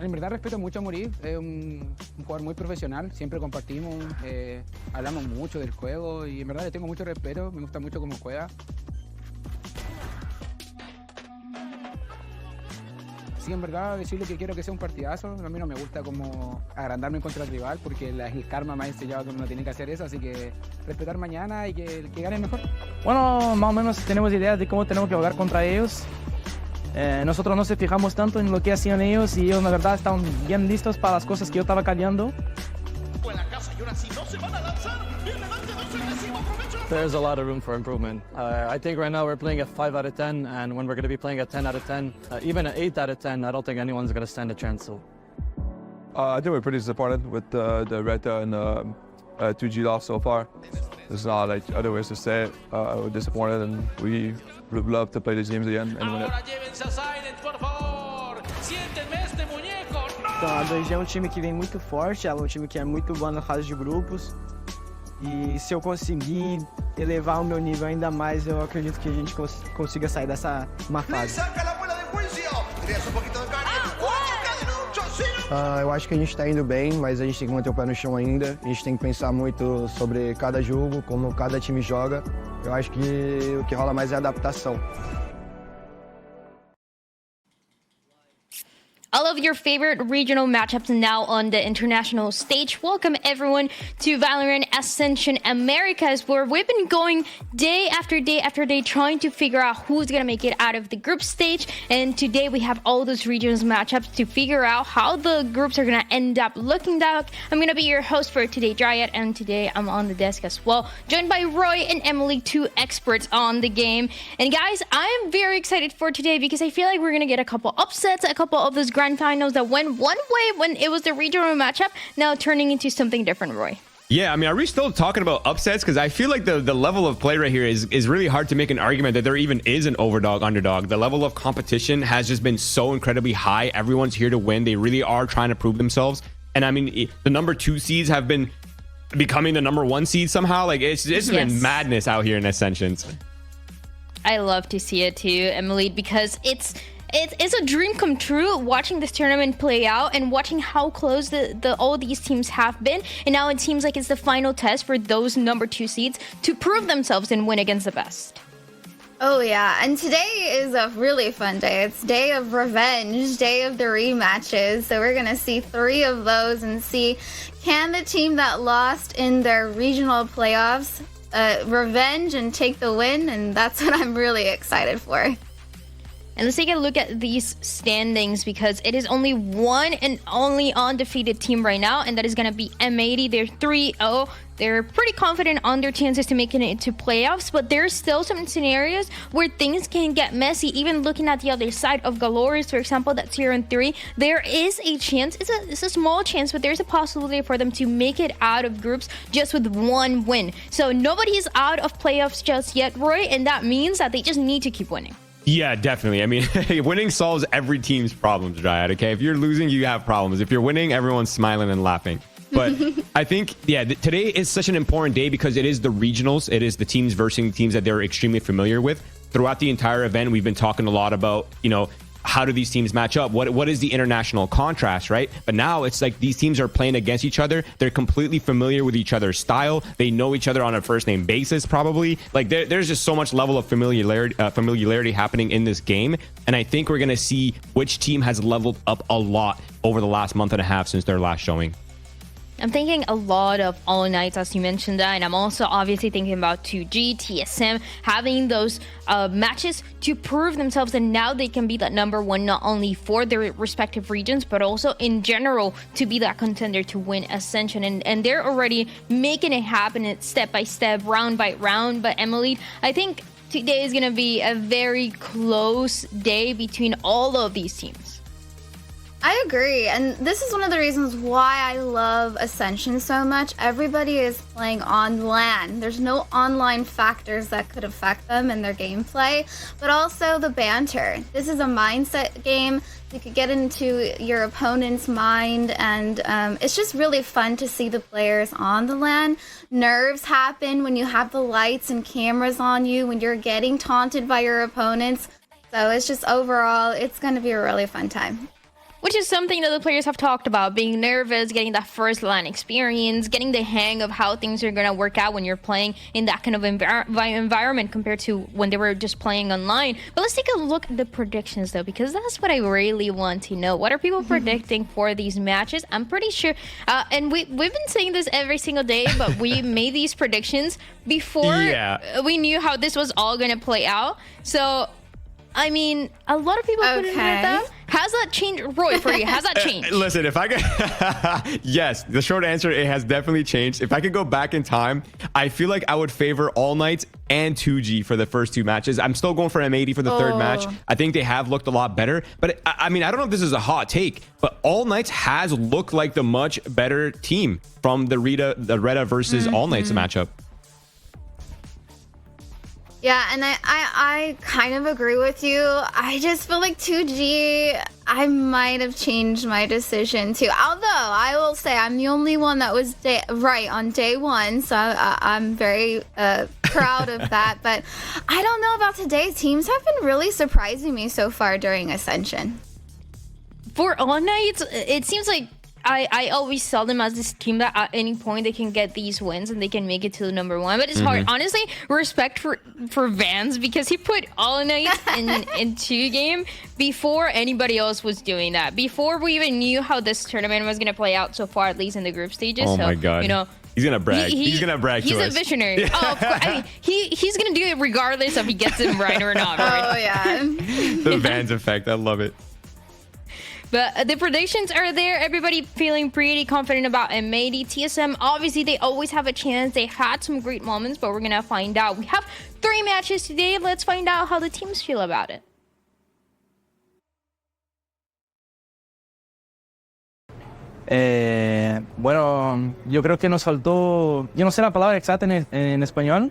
En verdad respeto mucho a Morir, es un jugador muy profesional, siempre compartimos, hablamos mucho del juego y en verdad le tengo mucho respeto, me gusta mucho cómo juega. Sí, en verdad decirle que quiero que sea un partidazo, a mí no me gusta como agrandarme contra el rival porque el karma me ha enseñado que uno no tiene que hacer eso, así que respetar mañana y que el que gane mejor. Bueno, más o menos tenemos idea de cómo tenemos que jugar contra ellos. Nosotros no se fijamos tanto en lo que hacían ellos y ellos la verdad estaban bien listos para las cosas que yo estaba callando. There's a lot of room for improvement. I think right now we're playing at 5 out of 10, and when we're going to be playing at 10 out of 10, even at 8 out of 10, I don't think anyone's going to stand a chance. So, I think we're pretty disappointed with the RETA and 2G loss so far. There's not like other ways to say it. We're disappointed, and we would love to play these games again and win it. Então, a 2G é um time que vem muito forte, ela é um time que é muito bom na fase de grupos. E se eu conseguir elevar o meu nível ainda mais, eu acredito que a gente consiga sair dessa má fase. Eu acho que a gente está indo bem, mas a gente tem que manter o pé no chão ainda. A gente tem que pensar muito sobre cada jogo, como cada time joga. Eu acho que o que rola mais é a adaptação. All of your favorite regional matchups now on the international stage. Welcome everyone to VALORANT Ascension Americas, where we've been going day after day after day trying to figure out who's gonna make it out of the group stage. And today we have all those regional matchups to figure out how the groups are gonna end up looking like. I'm gonna be your host for today, Dryad, and today I'm on the desk as well, joined by Roy and Emily, two experts on the game. And guys, I'm very excited for today because I feel like we're gonna get a couple upsets, a couple of those grand finals that went one way when it was the regional matchup, now turning into something different, Roy. Yeah, I mean, are we still talking about upsets? Because I feel like the level of play right here is really hard to make an argument that there even is an underdog. The level of competition has just been so incredibly high. Everyone's here to win. They really are trying to prove themselves. And I mean, the number 2 seeds have been becoming the number 1 seed somehow. Like, it's been madness out here in Ascensions. I love to see it too, Emily, because it's a dream come true watching this tournament play out and watching how close all these teams have been. And now it seems like it's the final test for those number 2 seeds to prove themselves and win against the best. Oh yeah, and today is a really fun day. It's day of revenge, day of the rematches. So we're gonna see 3 of those and see, can the team that lost in their regional playoffs revenge and take the win? And that's what I'm really excited for. And let's take a look at these standings because it is only one and only undefeated team right now, and that is going to be M80. They're 3-0. They're pretty confident on their chances to making it into playoffs, but there's still some scenarios where things can get messy. Even looking at the other side of Galores, for example, that's 0-3. There is a chance, it's a small chance, but there's a possibility for them to make it out of groups just with 1 win. So nobody is out of playoffs just yet, Roy, and that means that they just need to keep winning. Yeah, definitely. I mean, winning solves every team's problems, Dryad, okay? If you're losing, you have problems. If you're winning, everyone's smiling and laughing. But I think, yeah, today is such an important day because it is the regionals. It is the teams versus teams that they're extremely familiar with. Throughout the entire event, we've been talking a lot about, you know, how do these teams match up? What is the international contrast, right? But now it's like these teams are playing against each other. They're completely familiar with each other's style. They know each other on a first name basis, probably. Like there's just so much level of familiarity happening in this game. And I think we're going to see which team has leveled up a lot over the last month and a half since their last showing. I'm thinking a lot of All Nights, as you mentioned that, and I'm also obviously thinking about 2G, TSM, having those matches to prove themselves, and now they can be that number 1 not only for their respective regions, but also in general to be that contender to win Ascension. And they're already making it happen step by step, round by round. But Emily, I think today is going to be a very close day between all of these teams. I agree, and this is one of the reasons why I love Ascension so much. Everybody is playing on LAN. There's no online factors that could affect them in their gameplay, but also the banter. This is a mindset game. You could get into your opponent's mind, and it's just really fun to see the players on the LAN. Nerves happen when you have the lights and cameras on you, when you're getting taunted by your opponents. So it's just overall, it's going to be a really fun time. which is something that the players have talked about, being nervous, getting that first line experience, getting the hang of how things are going to work out when you're playing in that kind of environment compared to when they were just playing online. But let's take a look at the predictions, though, because that's what I really want to know. What are people predicting for these matches? I'm pretty sure, and we've been saying this every single day, but we made these predictions before we knew how this was all going to play out. So, I mean, a lot of people couldn't hear them. Has that changed, Roy, for you? Has that changed? Listen, if I could... yes, the short answer, it has definitely changed. If I could go back in time, I feel like I would favor All Knights and 2G for the first two matches. I'm still going for M80 for the third match. I think they have looked a lot better. But, I mean, I don't know if this is a hot take, but All Knights has looked like the much better team from the RETA versus All Knights matchup. Yeah, and I kind of agree with you. I just feel like 2G, I might have changed my decision too. Although I will say I'm the only one that was right on day one, so I'm very proud of that. But I don't know about today. Teams have been really surprising me so far during Ascension. For All Knights, it seems like I always saw them as this team that at any point they can get these wins and they can make it to the number one. But it's hard. Honestly, respect for Vans, because he put All Knights in 2 game before anybody else was doing that. Before we even knew how this tournament was going to play out so far, at least in the group stages. Oh my God. You know, he's gonna brag. He's gonna brag to us. He's a visionary. Oh, of course. I mean, he's gonna do it regardless if he gets it right or not. Right? Oh yeah. The Vans effect. I love it. But the predictions are there. Everybody feeling pretty confident about M80. TSM, obviously, they always have a chance. They had some great moments, but we're going to find out. We have 3 matches today. Let's find out how the teams feel about it. Bueno, yo creo que nos faltó, yo no sé la palabra exacta en español,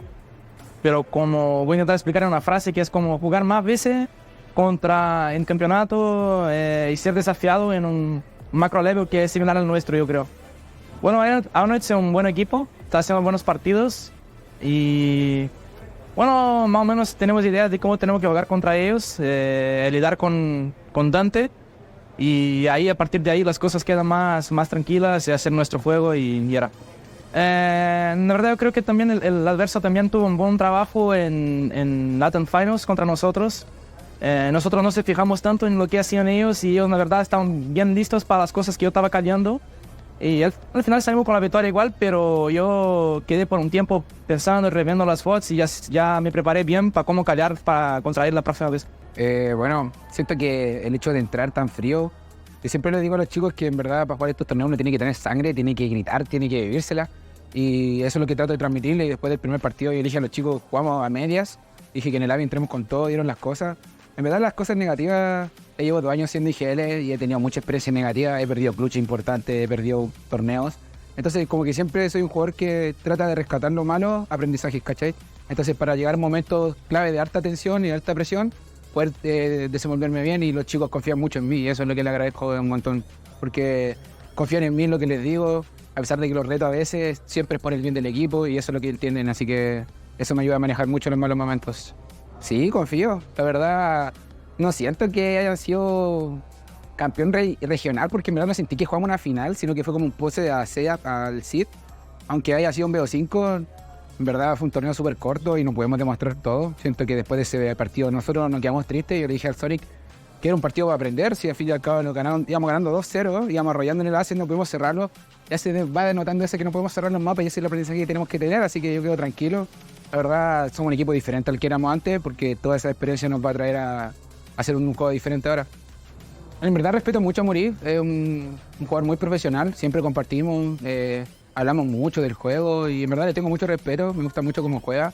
pero como voy a intentar explicar en una frase que es como jugar más veces en campeonato y ser desafiado en un macro level que es similar al nuestro, yo creo. Bueno, All es un buen equipo, está haciendo buenos partidos y bueno, más o menos tenemos ideas de cómo tenemos que jugar contra ellos, lidiar con Dante, y ahí a partir de ahí las cosas quedan más tranquilas y hacer nuestro juego y era. La verdad yo creo que también el adverso también tuvo un buen trabajo en Latin Finals contra nosotros. Nosotros no se fijamos tanto en lo que hacían ellos y ellos la verdad estaban bien listos para las cosas que yo estaba callando. Y al final salimos con la victoria igual, pero yo quedé por un tiempo pensando y reviendo las fotos y ya me preparé bien para cómo callar para contraer la próxima vez. Bueno, siento que el hecho de entrar tan frío, yo siempre le digo a los chicos que en verdad para jugar estos torneos uno tiene que tener sangre, tiene que gritar, tiene que vivírsela. Y eso es lo que trato de transmitirle. Y después del primer partido yo dije a los chicos, jugamos a medias. Dije que en el AVI entremos con todo, dieron las cosas. En verdad las cosas negativas, llevo 2 años siendo IGL y he tenido mucha experiencia negativa, he perdido clutches importantes, he perdido torneos. Entonces como que siempre soy un jugador que trata de rescatar lo malo, aprendizajes, ¿cachai? Entonces para llegar a momentos clave de alta tensión y de alta presión, poder desenvolverme bien, y los chicos confían mucho en mí y eso es lo que les agradezco un montón. Porque confían en mí en lo que les digo, a pesar de que los reto a veces, siempre es por el bien del equipo y eso es lo que entienden, así que eso me ayuda a manejar mucho los malos momentos. Sí, confío. La verdad, no siento que hayan sido campeón regional, porque en verdad no sentí que jugamos una final, sino que fue como un pose de ASEA al SID. Aunque haya sido un BO5, en verdad fue un torneo súper corto y no podemos demostrar todo. Siento que después de ese partido nosotros nos quedamos tristes. Yo le dije al Sonic que era un partido para aprender. Si al fin y al cabo íbamos ganando 2-0, íbamos arrollando en el ASE, no pudimos cerrarlo. Ya se va denotando ese que no podemos cerrar los mapas y ese es el aprendizaje que tenemos que tener, así que yo quedo tranquilo. La verdad, somos un equipo diferente al que éramos antes, porque toda esa experiencia nos va a traer a hacer un juego diferente ahora. En verdad respeto mucho a Muri, es un jugador muy profesional, siempre compartimos, hablamos mucho del juego y en verdad le tengo mucho respeto, me gusta mucho cómo juega.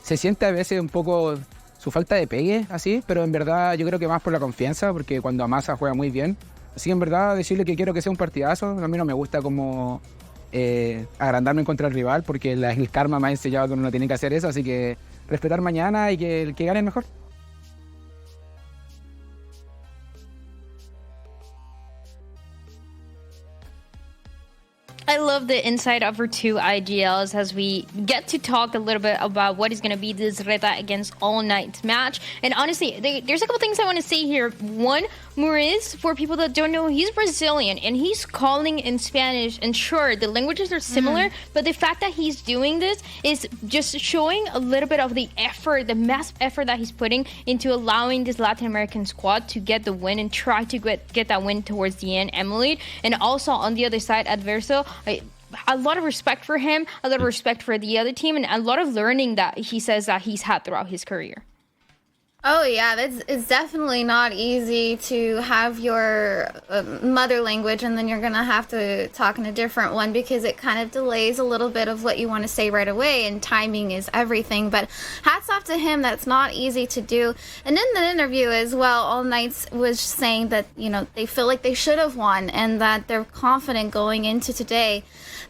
Se siente a veces un poco su falta de pegue, así, pero en verdad yo creo que más por la confianza, porque cuando amasa juega muy bien. Así que en verdad decirle que quiero que sea un partidazo, a mí no me gusta como agrandarme contra el rival, porque el karma me ha enseñado que uno no tiene que hacer eso, así que respetar mañana y que el que gane es mejor. I love the insight of our 2 IGLs as we get to talk a little bit about what is going to be this RETA against All Knights match. And honestly, there's a couple things I want to say here. One, Maurice, for people that don't know, he's Brazilian and he's calling in Spanish. And sure, the languages are similar, but the fact that he's doing this is just showing a little bit of the effort, the massive effort that he's putting into allowing this Latin American squad to get the win and try to get that win towards the end, Emily. And also on the other side, Adverso, a lot of respect for him, a lot of respect for the other team, and a lot of learning that he says that he's had throughout his career. Oh yeah, it's definitely not easy to have your mother language and then you're gonna have to talk in a different one because it kind of delays a little bit of what you want to say right away, and timing is everything. But hats off to him, that's not easy to do. And in the interview as well, All Knights was saying that, you know, they feel like they should have won and that they're confident going into today.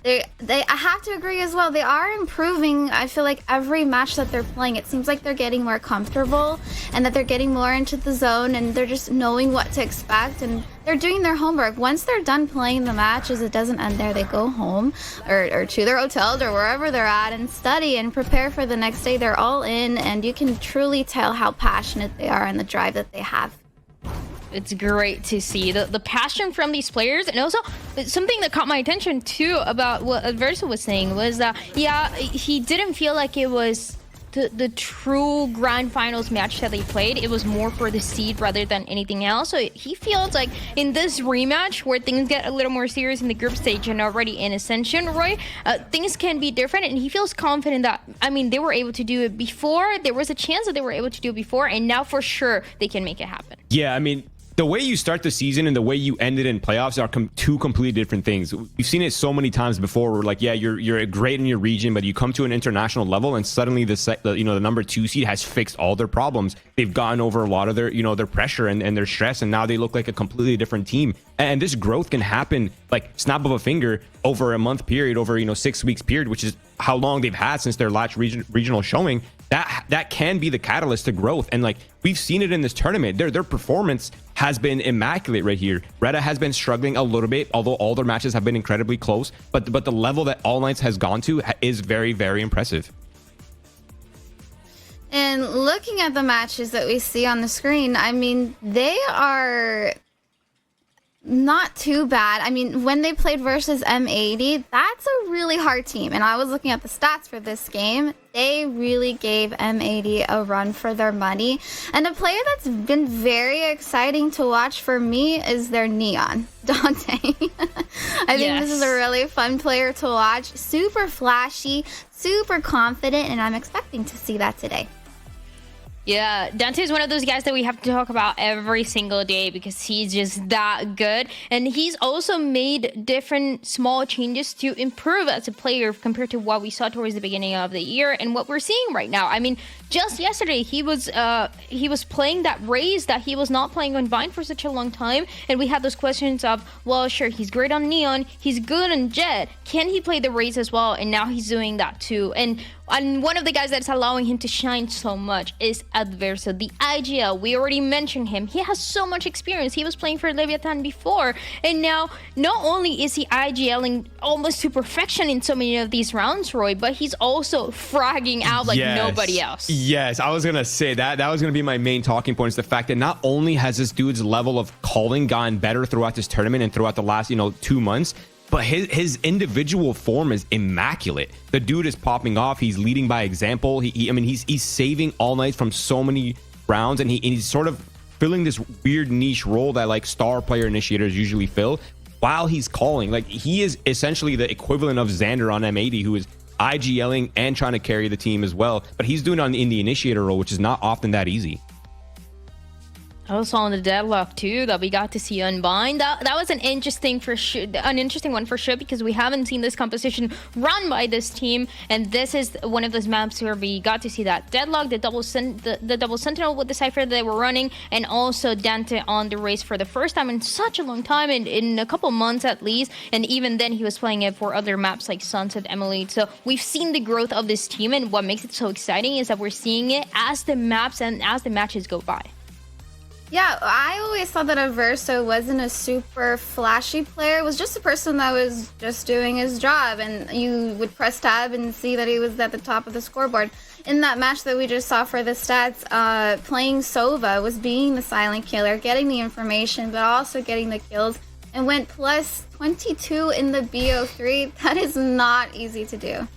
I have to agree as well. They are improving. I feel like every match that they're playing, it seems like they're getting more comfortable and that they're getting more into the zone and they're just knowing what to expect and they're doing their homework. Once they're done playing the matches, it doesn't end there. They go home or to their hotels or wherever they're at and study and prepare for the next day. They're all in, and you can truly tell how passionate they are and the drive that they have. It's great to see the passion from these players. And also something that caught my attention too about what Adverso was saying was that, yeah, he didn't feel like it was the true grand finals match that they played. It was more for the seed rather than anything else. So he feels like in this rematch where things get a little more serious in the group stage and already in Ascension, Roy, things can be different, and he feels confident that, I mean, they were able to do it before. There was a chance that they were able to do it before, and now for sure they can make it happen. Yeah, I mean, the way you start the season and the way you end it in playoffs are two completely different things. We've seen it so many times before where, like, yeah, you're great in your region, but you come to an international level and suddenly the number 2 seed has fixed all their problems. They've gotten over a lot of their, their pressure and their stress, and now they look like a completely different team. And this growth can happen like snap of a finger over a month period, over 6 weeks period, which is how long they've had since their last regional showing. That can be the catalyst to growth. And like we've seen it in this tournament, their performance has been immaculate right here. RETA has been struggling a little bit, although all their matches have been incredibly close. But the level that All Knights has gone to is very, very impressive. And looking at the matches that we see on the screen, I mean, they are not too bad. I mean, when they played versus M80, that's a really hard team. And I was looking at the stats for this game. They really gave M80 a run for their money. And a player that's been very exciting to watch for me is their Neon, Dante. I think this is a really fun player to watch. Super flashy, super confident, and I'm expecting to see that today. Yeah, Dante is one of those guys that we have to talk about every single day because he's just that good. And he's also made different small changes to improve as a player compared to what we saw towards the beginning of the year and what we're seeing right now. I mean, just yesterday, he was playing that race that he was not playing on Vine for such a long time. And we had those questions of, well, sure, he's great on Neon. He's good on Jet. Can he play the race as well? And now he's doing that too. And one of the guys that's allowing him to shine so much is Adverso, the IGL. We already mentioned him. He has so much experience. He was playing for Leviathan before. And now, not only is he IGLing almost to perfection in so many of these rounds, Roy, but he's also fragging out like nobody else. Yes, I was going to say that. That was going to be my main talking point, is the fact that not only has this dude's level of calling gotten better throughout this tournament and throughout the last, 2 months, but his individual form is immaculate. The dude is popping off. He's leading by example. He's saving All Knights from so many rounds, and he's sort of filling this weird niche role that like star player initiators usually fill while he's calling. Like, he is essentially the equivalent of Xander on M80, who is IGLing and trying to carry the team as well. But he's doing it in the initiator role, which is not often that easy. Also on the deadlock too that we got to see Unbind. That was an interesting one for sure, because we haven't seen this composition run by this team, and this is one of those maps where we got to see that deadlock, the double sentinel with the Cypher they were running, and also Dante on the race for the first time in such a long time, in a couple months at least. And even then he was playing it for other maps like Sunset, Emily. So we've seen the growth of this team, and what makes it so exciting is that we're seeing it as the maps and as the matches go by. Yeah, I always thought that Averso wasn't a super flashy player. It was just a person that was just doing his job, and you would press tab and see that he was at the top of the scoreboard. In that match that we just saw for the stats, playing Sova was being the silent killer, getting the information, but also getting the kills, and went plus 22 in the BO3. That is not easy to do.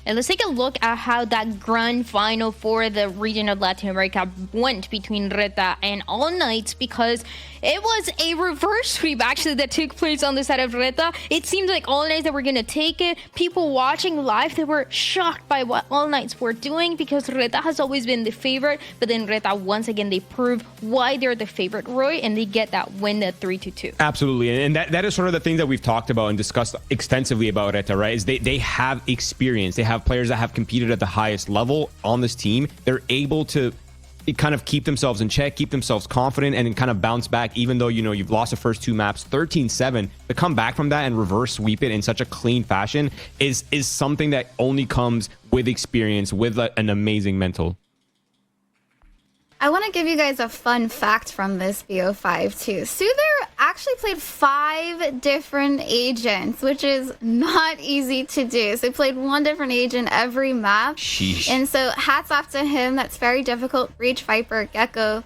And let's take a look at how that grand final for the region of Latin America went between RETA and All Knights, because it was a reverse sweep actually that took place on the side of RETA. It seemed like All Knights that were going to take it. People watching live, they were shocked by what All Knights were doing, because RETA has always been the favorite, but then RETA once again, they prove why they're the favorite, Roy, and they get that win at 3-2. Absolutely, and that is sort of the thing that we've talked about and discussed extensively about RETA, right? Is they have experience. They have players that have competed at the highest level on this team. They're able to kind of keep themselves in check, keep themselves confident, and then kind of bounce back, even though, you know, you've lost the first two maps 13-7. To come back from that and reverse sweep it in such a clean fashion is something that only comes with experience, with an amazing mental. I want to give you guys a fun fact from this BO5 too. Soother actually played 5 different agents, which is not easy to do. So he played one different agent every map. Sheesh. And so hats off to him. That's very difficult. Breach, Viper, Gecko,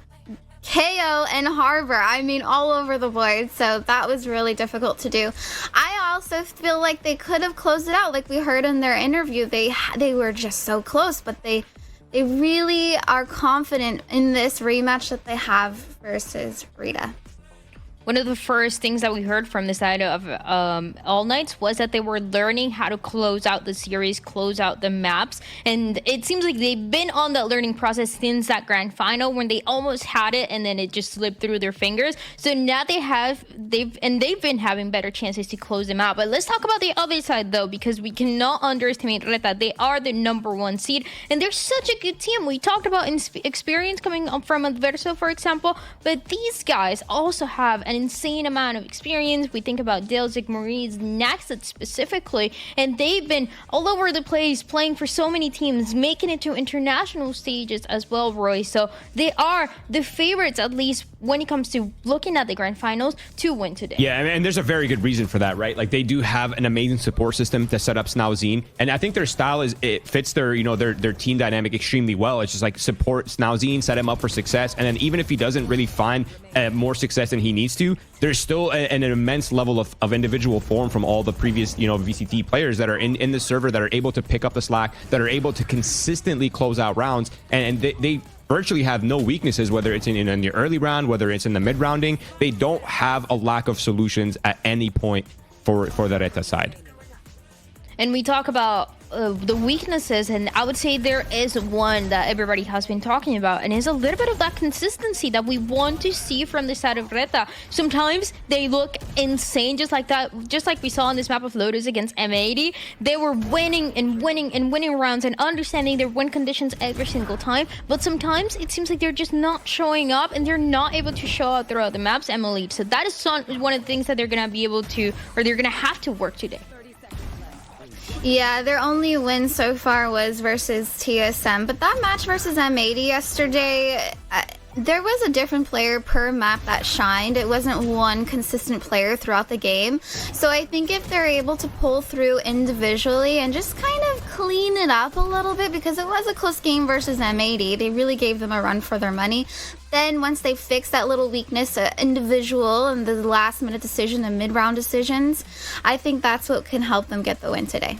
KO, and Harbor. I mean, all over the board. So that was really difficult to do. I also feel like they could have closed it out. Like we heard in their interview, they were just so close, but they really are confident in this rematch that they have versus RETA. One of the first things that we heard from the side of All Knights was that they were learning how to close out the series, close out the maps. And it seems like they've been on that learning process since that grand final, when they almost had it and then it just slipped through their fingers. So now they've been having better chances to close them out. But let's talk about the other side though, because we cannot underestimate RETA. They are the #1 seed and they're such a good team. We talked about experience coming up from Adverso, for example, but these guys also have an insane amount of experience. We think about Dale, Zigmaries, Naxxat specifically, and they've been all over the place playing for so many teams, making it to international stages as well, Roy. So they are the favorites, at least when it comes to looking at the grand finals, to win today. Yeah, and there's a very good reason for that, right? Like they do have an amazing support system to set up Snauzine, and I think their style it fits their, you know, their team dynamic extremely well. It's just like support Snauzine, set him up for success, and then even if he doesn't really find more success than he needs to, there's still an immense level of individual form from all the previous, you know, VCT players that are in the server, that are able to pick up the slack, that are able to consistently close out rounds, and they virtually have no weaknesses, whether it's in the early round, whether it's in the mid rounding. They don't have a lack of solutions at any point for the RETA side. And we talk about the weaknesses, and I would say there is one that everybody has been talking about, and is a little bit of that consistency that we want to see from the side of RETA. Sometimes they look insane, just like that, just like we saw on this map of Lotus against M80. They were winning and winning and winning rounds and understanding their win conditions every single time, but sometimes it seems like they're just not showing up and they're not able to show up throughout the maps, Emily. So that is one of the things that they're going to be able to, or they're going to have to work today. Yeah, their only win so far was versus TSM, but that match versus M80 yesterday, there was a different player per map that shined. It wasn't one consistent player throughout the game. So I think if they're able to pull through individually and just kind of clean it up a little bit, because it was a close game versus M80, they really gave them a run for their money. Then once they fix that little weakness, individual and the last minute decision and mid-round decisions, I think that's what can help them get the win today.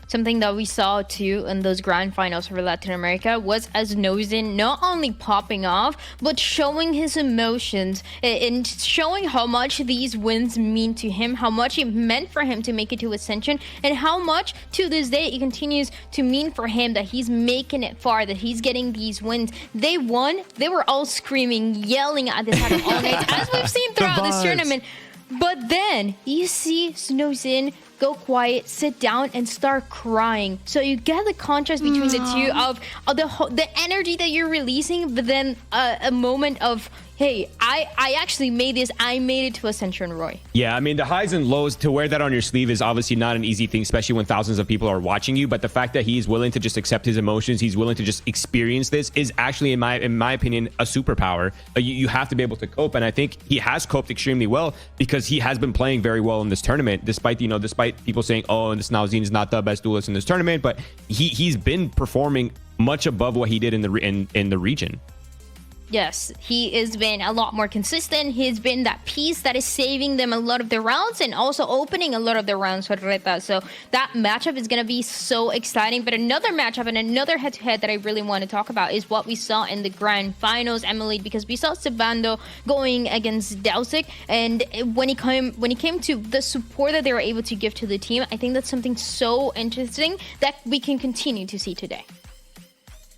Something that we saw too in those grand finals for Latin America was Ascension not only popping off, but showing his emotions and showing how much these wins mean to him, how much it meant for him to make it to Ascension, and how much to this day it continues to mean for him that he's making it far, that he's getting these wins. They won, they were all screaming, yelling at the side of All Knights, as we've seen throughout this tournament. But then you see Snowzin go quiet, sit down, and start crying. So you get the contrast between the two of the energy that you're releasing, but then a moment of hey, I actually made this. I made it to Ascension, Roy. Yeah, I mean, the highs and lows, to wear that on your sleeve is obviously not an easy thing, especially when thousands of people are watching you. But the fact that he's willing to just accept his emotions, he's willing to just experience this, is actually, in my opinion, a superpower. You have to be able to cope, and I think he has coped extremely well because he has been playing very well in this tournament, despite people saying, oh, and this Nalzine is not the best duelist in this tournament, but he's been performing much above what he did in the region. Yes, he has been a lot more consistent. He's been that piece that is saving them a lot of the rounds and also opening a lot of the rounds for RETA. So that matchup is going to be so exciting. But another matchup and another head-to-head that I really want to talk about is what we saw in the grand finals, Emily, because we saw Sabando going against Delsic. And when he came to the support that they were able to give to the team, I think that's something so interesting that we can continue to see today.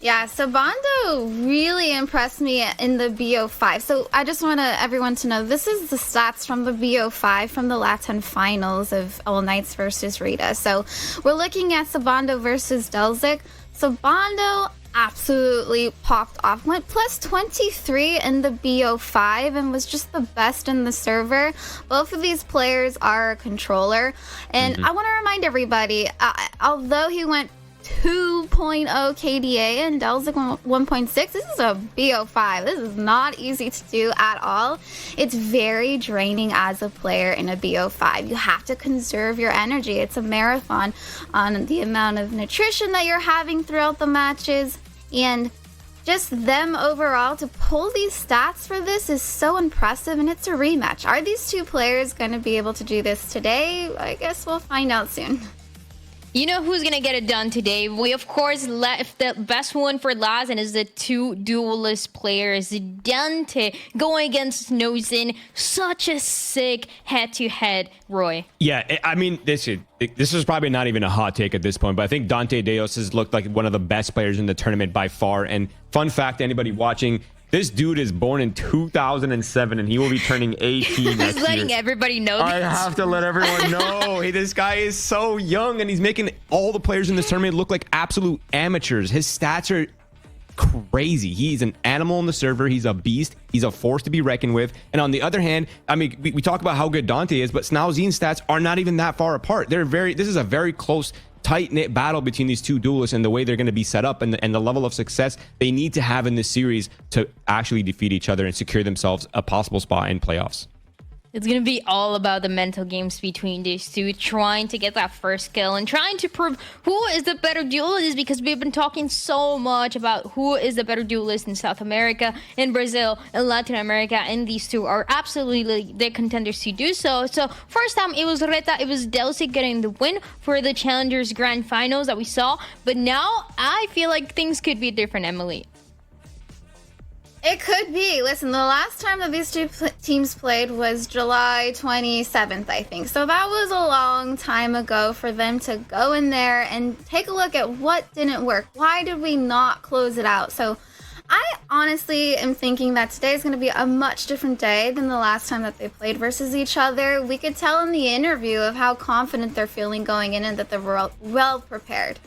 Yeah, Sabando really impressed me in the BO5. So I just want everyone to know, this is the stats from the BO5 from the Latin finals of All Knights versus RETA. So we're looking at Sabando versus Delsic. Sabando absolutely popped off, went plus 23 in the BO5 and was just the best in the server. Both of these players are a controller. And I want to remind everybody, although he went 2.0 KDA and Delsic 1.6. This is a BO5. This is not easy to do at all. It's very draining as a player in a BO5. You have to conserve your energy. It's a marathon on the amount of nutrition that you're having throughout the matches, and just them overall to pull these stats for this is so impressive, and it's a rematch. Are these two players going to be able to do this today? I guess we'll find out soon. You know who's going to get it done today? We, of course, left the best one for last, and is the two duelist players. Dante going against Nozin. Such a sick head-to-head, Roy. Yeah, I mean, this is probably not even a hot take at this point, but I think Dante Deos has looked like one of the best players in the tournament by far. And fun fact, anybody watching, this dude is born in 2007 and he will be turning 18 next He's letting year. everybody know I have to let everyone know. Hey, this guy is so young and he's making all the players in this tournament look like absolute amateurs. His stats are crazy. He's an animal in the server. He's a beast. He's a force to be reckoned with. And on the other hand, I mean, we talk about how good Dante is, but Snowzine's stats are not even that far apart. This is a very close, tight-knit battle between these two duelists and the way they're going to be set up and the level of success they need to have in this series to actually defeat each other and secure themselves a possible spot in playoffs. It's going to be all about the mental games between these two, trying to get that first kill and trying to prove who is the better duelist, because we've been talking so much about who is the better duelist in South America, in Brazil, in Latin America, and these two are absolutely the contenders to do so. So first time it was RETA, it was Delsic getting the win for the Challengers Grand Finals that we saw, but now I feel like things could be different, Emily. It could be. Listen, the last time that these two teams played was July 27th, I think. So that was a long time ago for them to go in there and take a look at what didn't work. Why did we not close it out? So I honestly am thinking that today is going to be a much different day than the last time that they played versus each other. We could tell in the interview of how confident they're feeling going in and that they're well prepared.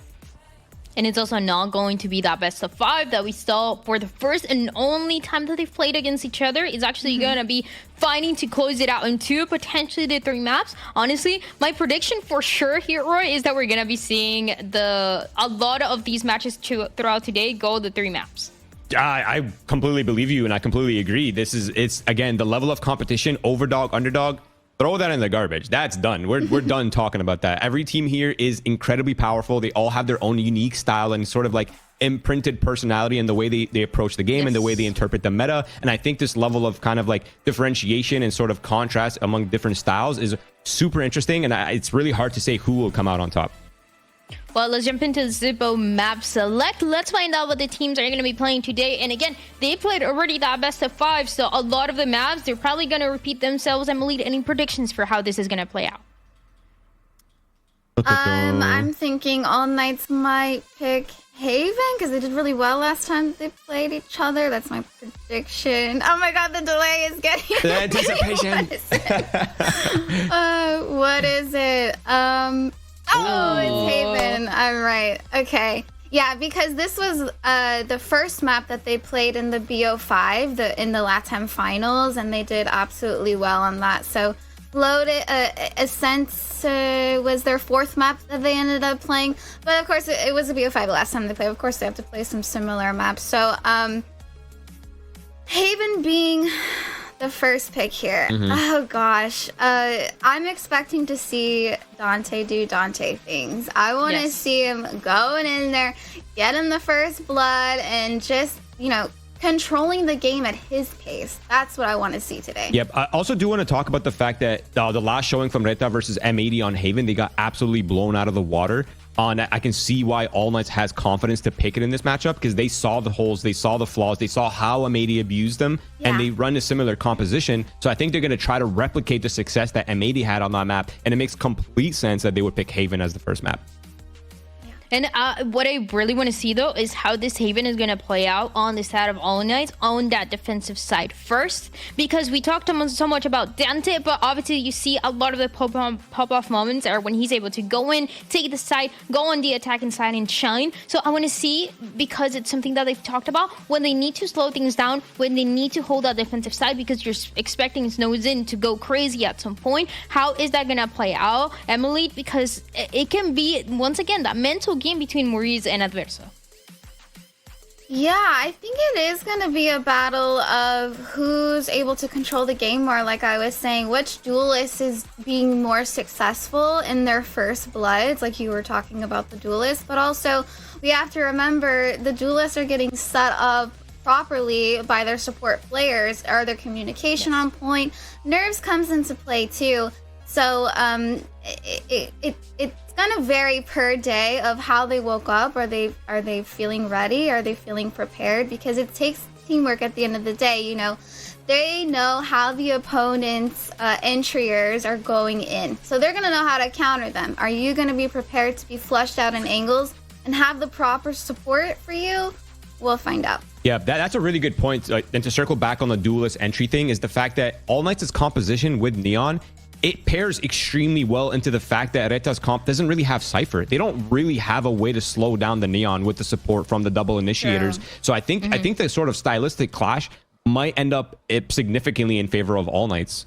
And it's also not going to be that best of 5 that we saw for the first and only time that they've played against each other. It's actually going to be fighting to close it out in 2, potentially the 3 maps. Honestly, my prediction for sure here, Roy, is that we're going to be seeing a lot of these matches throughout today go the 3 maps. I completely believe you, and I completely agree. It's again, the level of competition, overdog, underdog. Throw that in the garbage. That's done. We're done talking about that. Every team here is incredibly powerful. They all have their own unique style and sort of like imprinted personality in the way they approach the game and the way they interpret the meta. And I think this level of kind of like differentiation and sort of contrast among different styles is super interesting. And it's really hard to say who will come out on top. Well, let's jump into Zippo map select. Let's find out what the teams are going to be playing today. And again, they played already that best of 5, so a lot of the maps, they're probably going to repeat themselves. Emily, any predictions for how this is going to play out? I'm thinking All Knights might pick Haven because they did really well last time they played each other. That's my prediction. Oh my god, the delay is getting the anticipation. What is it? Oh, it's Haven. I'm right. Okay. Yeah, because this was the first map that they played in the BO5, in the LATAM finals, and they did absolutely well on that. So Loaded, Ascension was their fourth map that they ended up playing. But of course, it was a BO5 last time they played. Of course, they have to play some similar maps. So Haven being the first pick here. Oh gosh, I'm expecting to see Dante do Dante things. I want to see him going in there, getting the first blood, and just, you know, controlling the game at his pace. That's what I want to see today. Yep. I also do want to talk about the fact that the last showing from RETA versus M80 on Haven, they got absolutely blown out of the water. I can see why All Knights has confidence to pick it in this matchup, because they saw the holes, they saw the flaws, they saw how M80 abused them, and they run a similar composition. So I think they're going to try to replicate the success that M80 had on that map, and it makes complete sense that they would pick Haven as the first map. And what I really want to see, though, is how this Haven is going to play out on the side of All Knights on that defensive side first. Because we talked so much about Dante, but obviously you see a lot of the pop-off moments are when he's able to go in, take the side, go on the attacking side and shine. So I want to see, because it's something that they've talked about, when they need to slow things down, when they need to hold that defensive side, because you're expecting Snowzin to go crazy at some point. How is that going to play out, Emily? Because it can be, once again, that mental game between Maurice and Adverso. Yeah, I think it is going to be a battle of who's able to control the game more. Like I was saying, which duelist is being more successful in their first bloods, like you were talking about the duelists. But also, we have to remember the duelists are getting set up properly by their support players. Are their communication on point? Nerves comes into play too. So it's gonna vary per day of how they woke up. Are they feeling ready? Are they feeling prepared? Because it takes teamwork at the end of the day. You know, they know how the opponent's entryers are going in, so they're gonna know how to counter them. Are you gonna be prepared to be flushed out in angles and have the proper support for you? We'll find out. Yeah, that's a really good point. And to circle back on the duelist entry thing, is the fact that All Knights' composition with Neon, it pairs extremely well into the fact that RETA's comp doesn't really have Cypher. They don't really have a way to slow down the Neon with the support from the double initiators. So I think the sort of stylistic clash might end up significantly in favor of All Knights.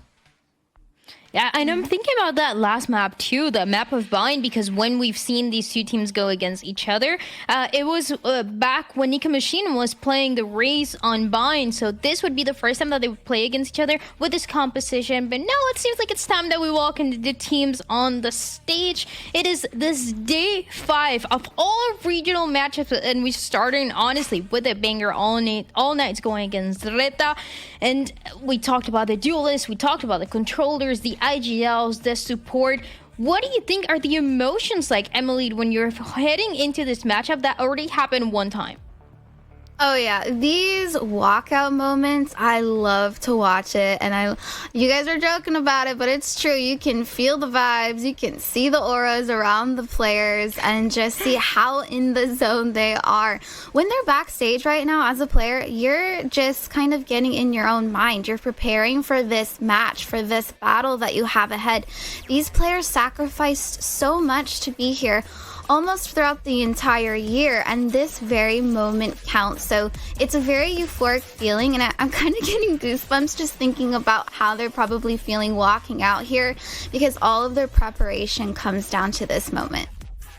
Yeah, and I'm thinking about that last map too, the map of Bind, because when we've seen these two teams go against each other, it was back when Nika Machine was playing the race on Bind. So this would be the first time that they would play against each other with this composition. But now it seems like it's time that we walk into the teams on the stage. It is this day 5 of all regional matchups, and we're starting honestly with a banger. All Knights going against RETA, and we talked about the duelists, we talked about the controllers, the IGLs, the support. What do you think are the emotions like, Emily, when you're heading into this matchup that already happened one time? Oh yeah, these walkout moments, I love to watch it, and you guys are joking about it, but it's true. You can feel the vibes, you can see the auras around the players, and just see how in the zone they are. When they're backstage right now as a player, you're just kind of getting in your own mind. You're preparing for this match, for this battle that you have ahead. These players sacrificed so much to be here, almost throughout the entire year, and this very moment counts. So it's a very euphoric feeling, and I'm kind of getting goosebumps just thinking about how they're probably feeling walking out here, because all of their preparation comes down to this moment.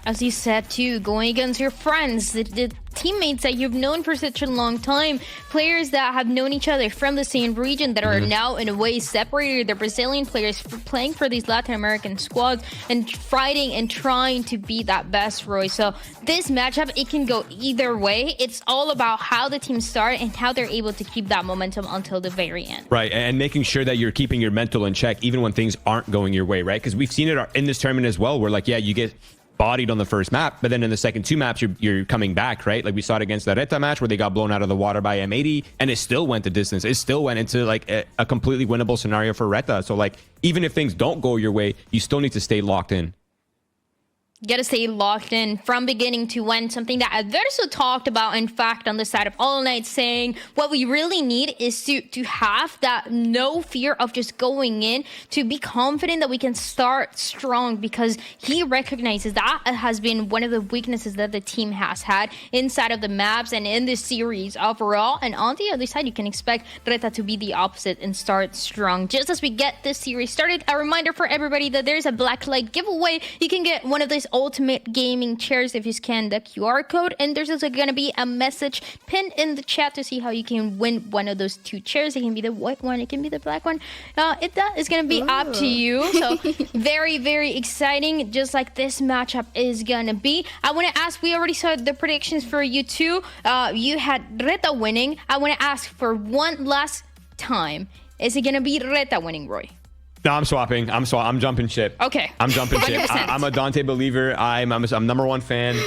As you said too, going against your friends, the teammates that you've known for such a long time, players that have known each other from the same region that are now in a way separated. The Brazilian players playing for these Latin American squads and fighting and trying to be that best, Roy. So this matchup, it can go either way. It's all about how the teams start and how they're able to keep that momentum until the very end. Right, and making sure that you're keeping your mental in check even when things aren't going your way, right? Because we've seen it in this tournament as well, where like, yeah, you get bodied on the first map, but then in the second two maps you're coming back, right? Like we saw it against the RETA match where they got blown out of the water by M80, and it still went the distance. It still went into like a completely winnable scenario for RETA. So like, even if things don't go your way, you still need to stay locked in. Gotta stay locked in from beginning to end, something that Adverso talked about, in fact, on the side of All Night, saying what we really need is to have that no fear of just going in, to be confident that we can start strong, because he recognizes that has been one of the weaknesses that the team has had inside of the maps and in this series overall. And on the other side, you can expect RETA to be the opposite and start strong. Just as we get this series started, a reminder for everybody that there's a Blacklight giveaway. You can get one of these ultimate gaming chairs if you scan the QR code, and there's also going to be a message pinned in the chat to see how you can win one of those 2 chairs. It can be the white one, it can be the black one. That is going to be up to you. So very, very exciting, just like this matchup is going to be. I want to ask, we already saw the predictions for you two. You had RETA winning. I want to ask for one last time. Is it going to be RETA winning, Roy? No, I'm swapping. I'm jumping ship. Okay. I'm jumping ship. 100%. I'm a Dante believer. I'm number 1 fan.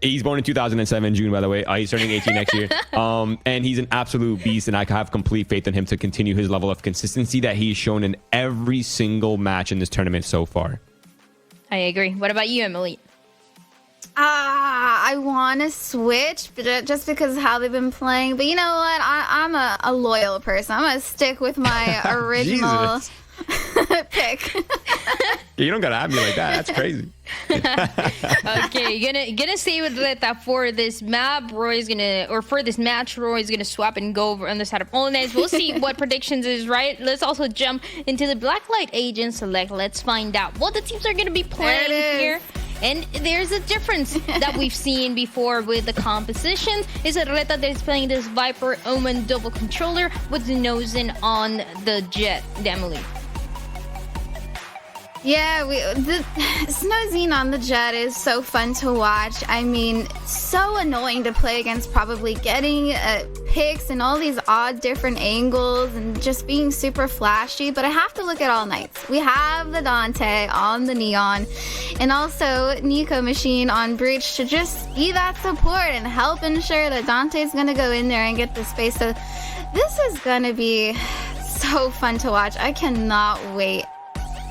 He's born in 2007, June, by the way. He's turning 18 next year. And he's an absolute beast, and I have complete faith in him to continue his level of consistency that he's shown in every single match in this tournament so far. I agree. What about you, Emily? I want to switch, but just because of how they've been playing. But you know what? I'm a loyal person. I'm going to stick with my original pick. You don't gotta have me like that. That's crazy. Okay, gonna stay with RETA for this map. Roy's gonna, or for this match, Roy's gonna swap and go over on the side of All Nights. We'll see what predictions is right. Let's also jump into the Blacklight Agent Select. Let's find out what the teams are gonna be playing here. And there's a difference that we've seen before with the compositions. Is that RETA that is playing this Viper Omen double controller with the Nozen on the Jet, Emily? Yeah, the Snowzine on the Jet is so fun to watch. I mean, so annoying to play against, probably getting picks and all these odd different angles and just being super flashy. But I have to look at All Nights. We have the Dante on the Neon and also Nico Machine on Breach to just be that support and help ensure that Dante's going to go in there and get the space. So this is going to be so fun to watch. I cannot wait.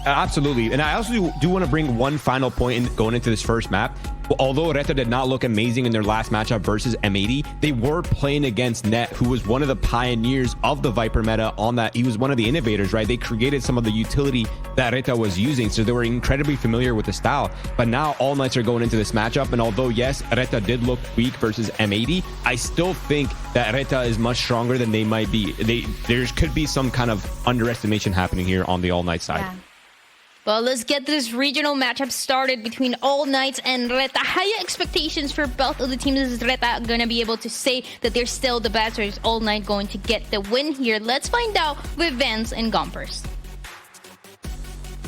Absolutely. And I also do want to bring one final point in going into this first map. Although RETA did not look amazing in their last matchup versus M80, they were playing against Net, who was one of the pioneers of the Viper meta on that. He was one of the innovators, right? They created some of the utility that RETA was using, so they were incredibly familiar with the style. But now All Nights are going into this matchup, and although, yes, RETA did look weak versus M80, I still think that RETA is much stronger than they might be. There could be some kind of underestimation happening here on the All Night side. Yeah. Well, let's get this regional matchup started between All Nights and RETA. High expectations for both of the teams. Is RETA going to be able to say that they're still the best, or is All Night going to get the win here? Let's find out with Vance and Gompers.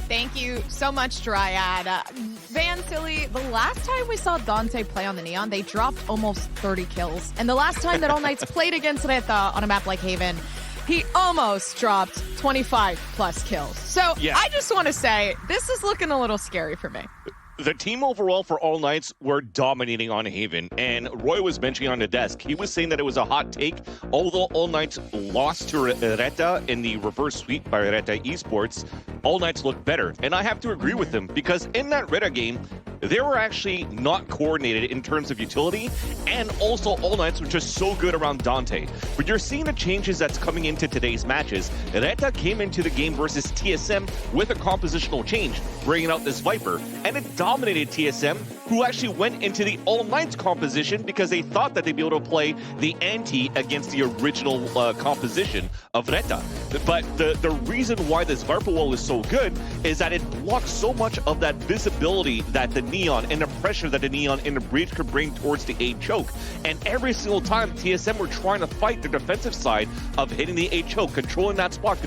Thank you so much, Dryad. Van Silly, the last time we saw Dante play on the Neon, they dropped almost 30 kills. And the last time that All Nights played against RETA on a map like Haven, he almost dropped 25 plus kills. So yeah. I just want to say, this is looking a little scary for me. The team overall for All Nights were dominating on Haven, and Roy was mentioning on the desk, he was saying that it was a hot take. Although All Nights lost to RETA in the reverse sweep by RETA Esports, All Nights looked better. And I have to agree with him, because in that RETA game, they were actually not coordinated in terms of utility, and also All Nights were just so good around Dante. But you're seeing the changes that's coming into today's matches. RETA came into the game versus TSM with a compositional change, bringing out this Viper, and it dominated TSM, who actually went into the All Nights composition because they thought that they'd be able to play the anti against the original composition of RETA. But the reason why this Viper wall is so good is that it blocks so much of that visibility that the Neon and the pressure that the Neon in the Breach could bring towards the A choke. And every single time TSM were trying to fight the defensive side of hitting the A choke, controlling that spot.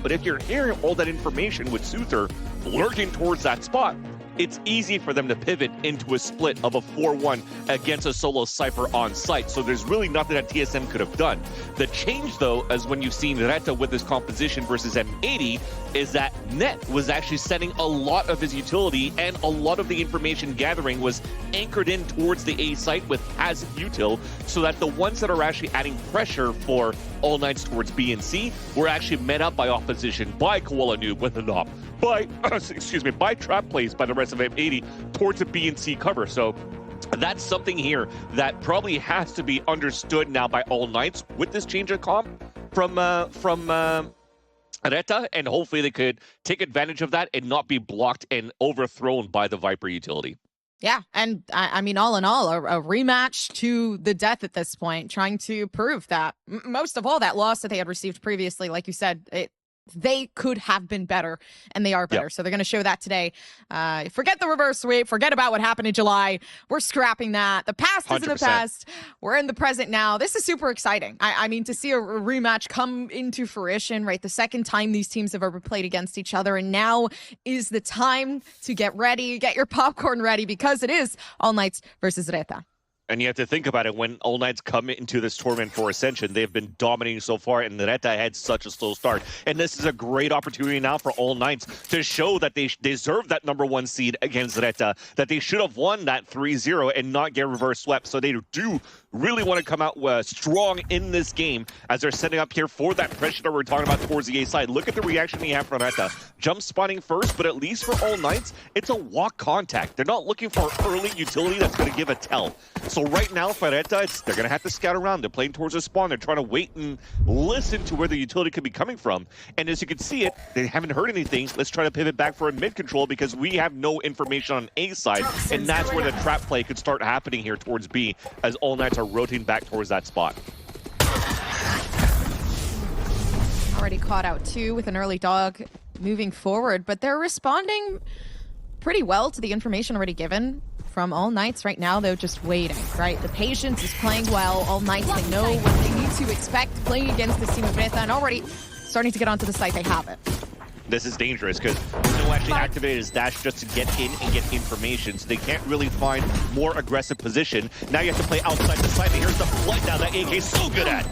But if you're hearing all that information with Soother lurking towards that spot, it's easy for them to pivot into a split of a 4-1 against a solo Cypher on site. So there's really nothing that TSM could have done. The change, though, is when you've seen RETA with this composition versus M80, is that Net was actually sending a lot of his utility, and a lot of the information gathering was anchored in towards the A site with passive util, so that the ones that are actually adding pressure for All Knights towards B and C were actually met up by opposition, by Koala Noob with an op, by by trap plays by the rest of M80 towards the B and C cover. So that's something here that probably has to be understood now by All Knights with this change of comp from RETA, and hopefully they could take advantage of that and not be blocked and overthrown by the Viper utility. Yeah, and I mean, all in all, a rematch to the death at this point, trying to prove that most of all, that loss that they had received previously, like you said, they could have been better, and they are better. Yep. So they're going to show that today. Forget the reverse sweep. Forget about what happened in July. We're scrapping that. The past 100%. Is in the past. We're in the present now. This is super exciting. I mean, to see a rematch come into fruition, right? The second time these teams have ever played against each other, and now is the time to get ready, get your popcorn ready, because it is All Knights versus RETA. And you have to think about it, when All Knights come into this tournament for Ascension, they've been dominating so far, and RETA had such a slow start. And this is a great opportunity now for All Knights to show that they deserve that #1 seed against RETA, that they should have won that 3-0 and not get reverse swept. So they do really want to come out strong in this game as they're setting up here for that pressure that we're talking about towards the A side. Look at the reaction they have from RETA. Jump spawning first, but at least for All Knights, it's a walk contact. They're not looking for early utility that's going to give a tell. So right now for RETA, they're going to have to scout around. They're playing towards the spawn. They're trying to wait and listen to where the utility could be coming from. And as you can see it, they haven't heard anything. Let's try to pivot back for a mid control, because we have no information on A side, and that's where the trap play could start happening here towards B as All Knights are rotating back towards that spot. Already caught out too with an early dog moving forward, but they're responding pretty well to the information already given from All Knights right now. They're just waiting, right? The patience is playing well. All Knights, they know what they need to expect playing against this team of RETA, and already starting to get onto the site. They have it. This is dangerous because no actually activated his dash just to get in and get information, so they can't really find more aggressive position. Now you have to play outside the site, and here's the flight down that AK is so good at.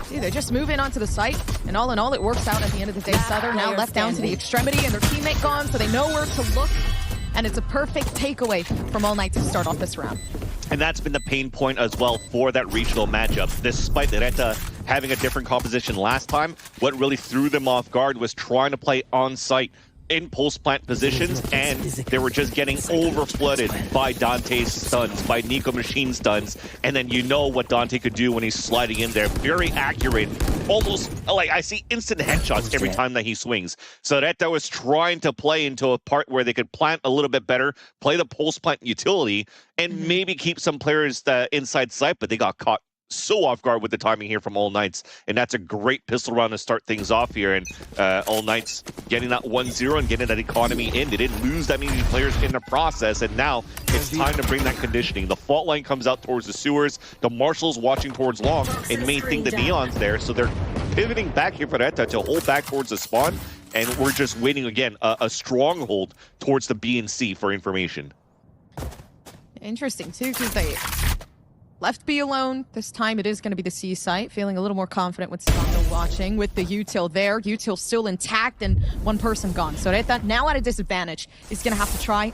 See, they just move in onto the site, and all in all, it works out at the end of the day. Southern now left down to the extremity, and their teammate gone, so they know where to look, and it's a perfect takeaway from All Knights to start off this round. And that's been the pain point as well for that regional matchup. Despite RETA having a different composition last time, what really threw them off guard was trying to play on site in post plant positions, and they were just getting over flooded by Dante's stuns, by Nico Machine stuns, and then you know what Dante could do when he's sliding in there. Very accurate, almost like I see instant headshots every time that he swings. So RETA was trying to play into a part where they could plant a little bit better, play the post plant utility, and maybe keep some players inside sight, but they got caught so off guard with the timing here from All Knights, and that's a great pistol round to start things off here. And All Knights getting that 1-0 and getting that economy in. They didn't lose that many players in the process, and now it's time to bring that conditioning. The fault line comes out towards the sewers. The Marshals watching towards long and may think the Neon's there, so they're pivoting back here for RETA to hold back towards the spawn, and we're just waiting again, a stronghold towards the B and C for information. Interesting too, because they left B alone. This time it is going to be the C site. Feeling a little more confident with Savannah watching with the util there. Util still intact and one person gone. So RETA now at a disadvantage is going to have to try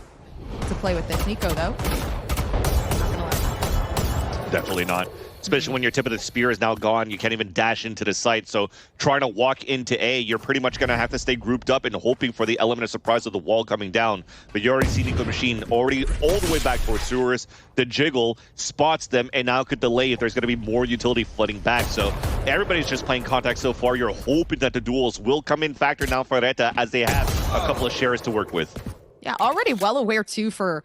to play with this. Nico though, not going to let. Definitely not. Especially when your tip of the spear is now gone. You can't even dash into the site. So trying to walk into A, you're pretty much going to have to stay grouped up and hoping for the element of surprise of the wall coming down. But you already see Nico Machine already all the way back towards sewers. The jiggle spots them and now could delay if there's going to be more utility flooding back. So everybody's just playing contact so far. You're hoping that the duels will come in factor now for RETA as they have a couple of shares to work with. Yeah, already well aware too for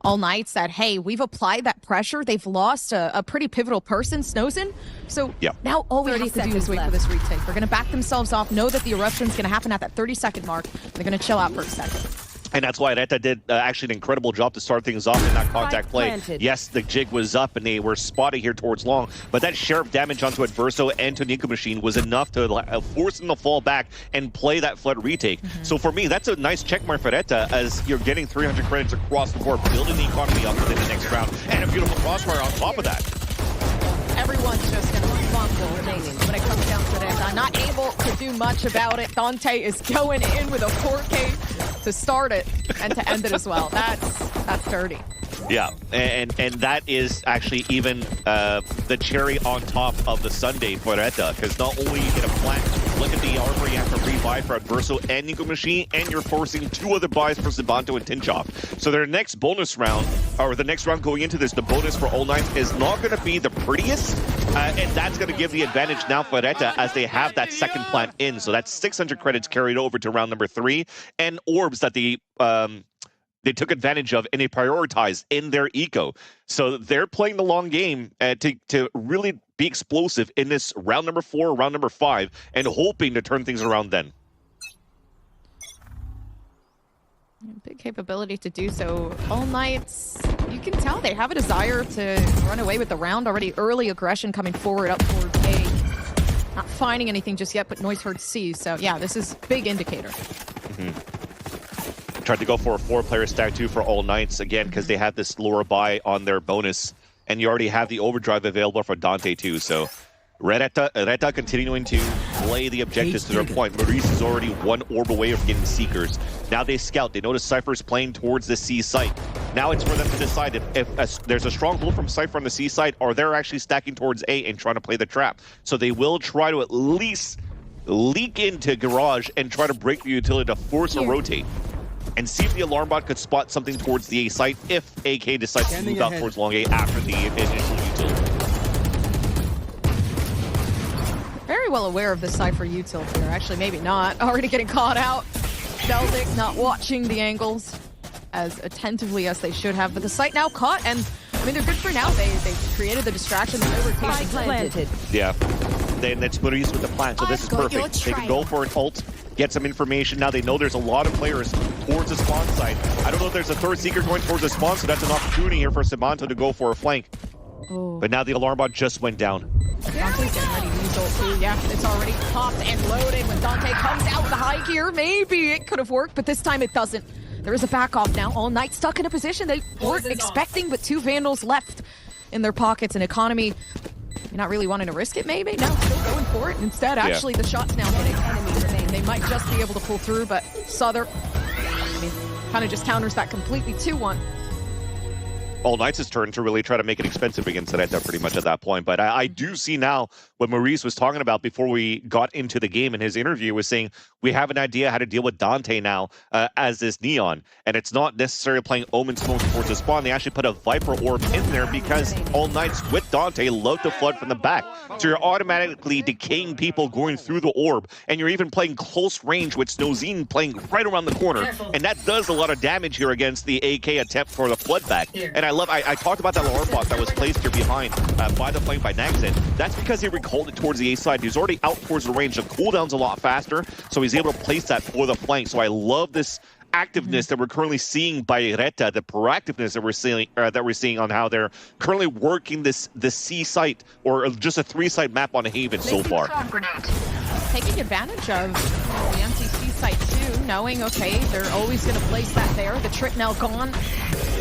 All Knights that, hey, we've applied that pressure. They've lost a pretty pivotal person, Snowzen. So now all we have to do is wait for this retake. They're going to back themselves off, know that the eruption's going to happen at that 30-second mark. They're going to chill out for a second. And that's why RETA did actually an incredible job to start things off in that contact play. Yes, the jig was up and they were spotted here towards long, but that sheriff damage onto Adverso and to Nico Machine was enough to force them to fall back and play that flood retake. So for me, that's a nice checkmark for RETA as you're getting 300 credits across the board, building the economy up within the next round, and a beautiful crossfire on top of that. Everyone's just going to fumble when it comes down to RETA. not able to do much about it. Dante is going in with a 4K to start it and to end it as well. That's dirty. Yeah, and that is actually even the cherry on top of the sundae for RETA, because not only you get a plant, look at the armor you have to rebuy for Adverso and Nico Machine, and you're forcing 2 other buys for Sabanto and Tinchoff. So their next bonus round, or the next round going into this, the bonus for All Knights is not going to be the prettiest, and that's going to give the advantage now for RETA as they have that second plant in. So that's 600 credits carried over to round number 3, and orbs that they took advantage of and they prioritized in their eco. So they're playing the long game to really be explosive in this round number 4, round number 5, and hoping to turn things around then. Big capability to do so. All Knights, you can tell they have a desire to run away with the round already. Early aggression coming forward up toward A. Not finding anything just yet, but noise heard C. So yeah, this is big indicator. Tried to go for a 4-player stack too for All Knights, again, because they have this lower buy on their bonus, and you already have the overdrive available for Dante too. So RETA continuing to play the objectives to their point. Maurice is already 1 orb away from getting Seekers. Now they scout. They notice Cypher's playing towards the C site. Now it's for them to decide if there's a strong pull from Cypher on the C site, or they're actually stacking towards A and trying to play the trap. So they will try to at least leak into Garage and try to break the utility to force a rotate, and see if the alarm bot could spot something towards the A site if AK decides to move out towards long A after the initial utility. Very well aware of the Cypher util here. Actually, maybe not. Already getting caught out. Deldic not watching the angles as attentively as they should have. But the site now caught, and I mean, they're good for now. They created the distraction. The rotation planted. Yeah. Then that's Maurice with the plant. So this is perfect. They can go for an ult, get some information. Now they know there's a lot of players towards the spawn site. I don't know if there's a 3rd Seeker going towards the spawn, so that's an opportunity here for Sabanto to go for a flank. Oh. But now the alarm bot just went down. Dante's getting ready to use ult too. Yeah, it's already popped and loaded. When Dante comes out with the high gear, maybe it could have worked, but this time it doesn't. There is a back off now. All Knights stuck in a position they weren't expecting, but 2 Vandals left in their pockets. And Economy, you're not really wanting to risk it, maybe? No, still going for it. Instead, actually, the shot's now hitting. Enemy remain. They might just be able to pull through, but Souther, I mean, kind of just counters that completely. 2-1. All Knights' turn to really try to make it expensive against RETA pretty much at that point. But I do see now what Maurice was talking about before we got into the game in his interview, was saying we have an idea how to deal with Dante now as this Neon. And it's not necessarily playing Omen Smoke towards the spawn. They actually put a Viper Orb in there because All Knights with Dante love to flood from the back. So you're automatically decaying people going through the orb. And you're even playing close range with Snowzine playing right around the corner. And that does a lot of damage here against the AK attempt for the flood back. And I talked about that alarm bot that was placed here behind by the flank by Nagzin. That's because he recalled it towards the A side. He's already out towards the range. The cooldown's a lot faster, so he's able to place that for the flank. So I love this activeness that we're currently seeing by RETA, the proactiveness that we're seeing on how they're currently working the C site, or just a 3-site map on Haven so far. Taking advantage of the empty C site too, knowing, okay, they're always going to place that there. The trip now gone.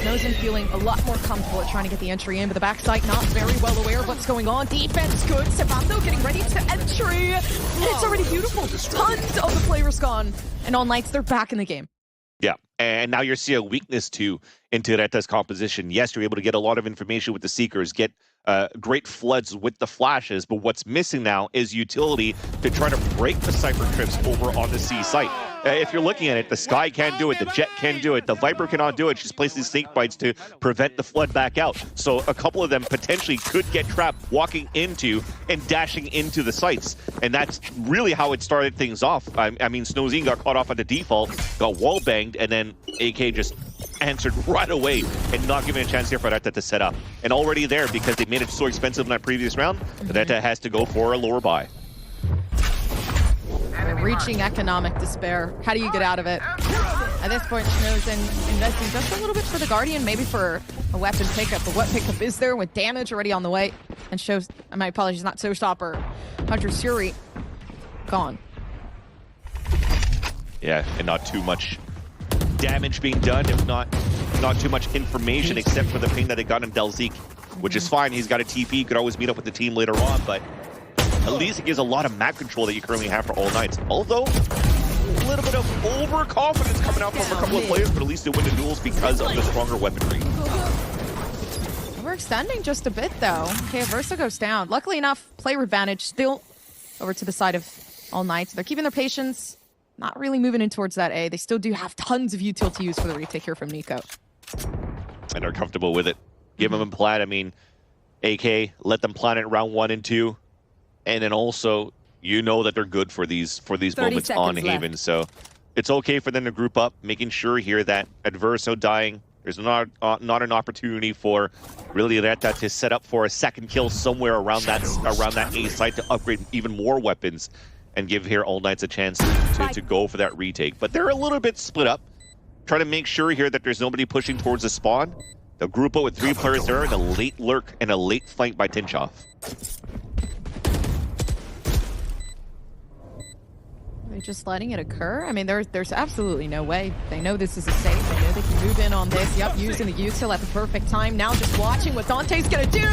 Knows him feeling a lot more comfortable at trying to get the entry in, but the backside not very well aware of what's going on. Defense good. Sabanto getting ready to entry. It's already beautiful. Tons of the players gone. And All Knights, they're back in the game. Yeah, and now you're seeing a weakness too into RETA's composition. Yes, you're able to get a lot of information with the Seekers, get great floods with the flashes, but what's missing now is utility to try to break the Cypher trips over on the C site. If you're looking at it, the Sky can't do it, the Jet can't do it, the Viper cannot do it. She's placing snake bites to prevent the flood back out. So a couple of them potentially could get trapped walking into and dashing into the sites. And that's really how it started things off. I mean, Snowzine got caught off at the default, got wall banged, and then AK just answered right away and not giving a chance here for RETA to set up. And already there, because they made it so expensive in that previous round, RETA has to go for a lower buy. Reaching economic despair. How do you get out of it? At this point, Snowzine investing just a little bit for the Guardian, maybe for a weapon pickup. But what pickup is there with damage already on the way? And shows, my apologies, not Showstopper. Hunter Suri gone. Yeah, and not too much damage being done, if not too much information, except for the ping that they got in Delzik, which is fine. He's got a TP, could always meet up with the team later on, but at least it gives a lot of map control that you currently have for All Knights. Although, a little bit of overconfidence coming out from a couple of players, but at least they win the duels because of the stronger weaponry. We're extending just a bit, though. Okay, Versa goes down. Luckily enough, player advantage still over to the side of All Knights. They're keeping their patience, not really moving in towards that A. They still do have tons of util to use for the retake here from Nico. And are comfortable with it. Give them a plan. I mean, AK, let them plan it round 1 and 2. And then also, you know that they're good for these moments on Haven. So it's okay for them to group up, making sure here that Adverso dying, there's not an opportunity for really RETA to set up for a second kill somewhere around that A site to upgrade even more weapons and give here All Knights a chance to go for that retake. But they're a little bit split up, trying to make sure here that there's nobody pushing towards the spawn. They'll group up with 3 players there and a late lurk and a late fight by Tinchoff. They're just letting it occur? I mean, there's absolutely no way. They know this is a safe. They know they can move in on this. Yep, using the util at the perfect time. Now just watching what Dante's gonna do.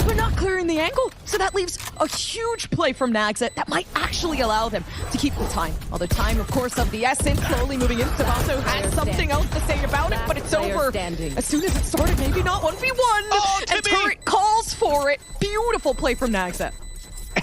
They're not clearing the angle, so that leaves a huge play from Nagset that might actually allow them to keep the time. Well, the time, of course, of the essence slowly moving in. Sabato has something else to say about it, but it's over. As soon as it started, maybe not 1v1. Oh, and Turret calls for it. Beautiful play from Nagset.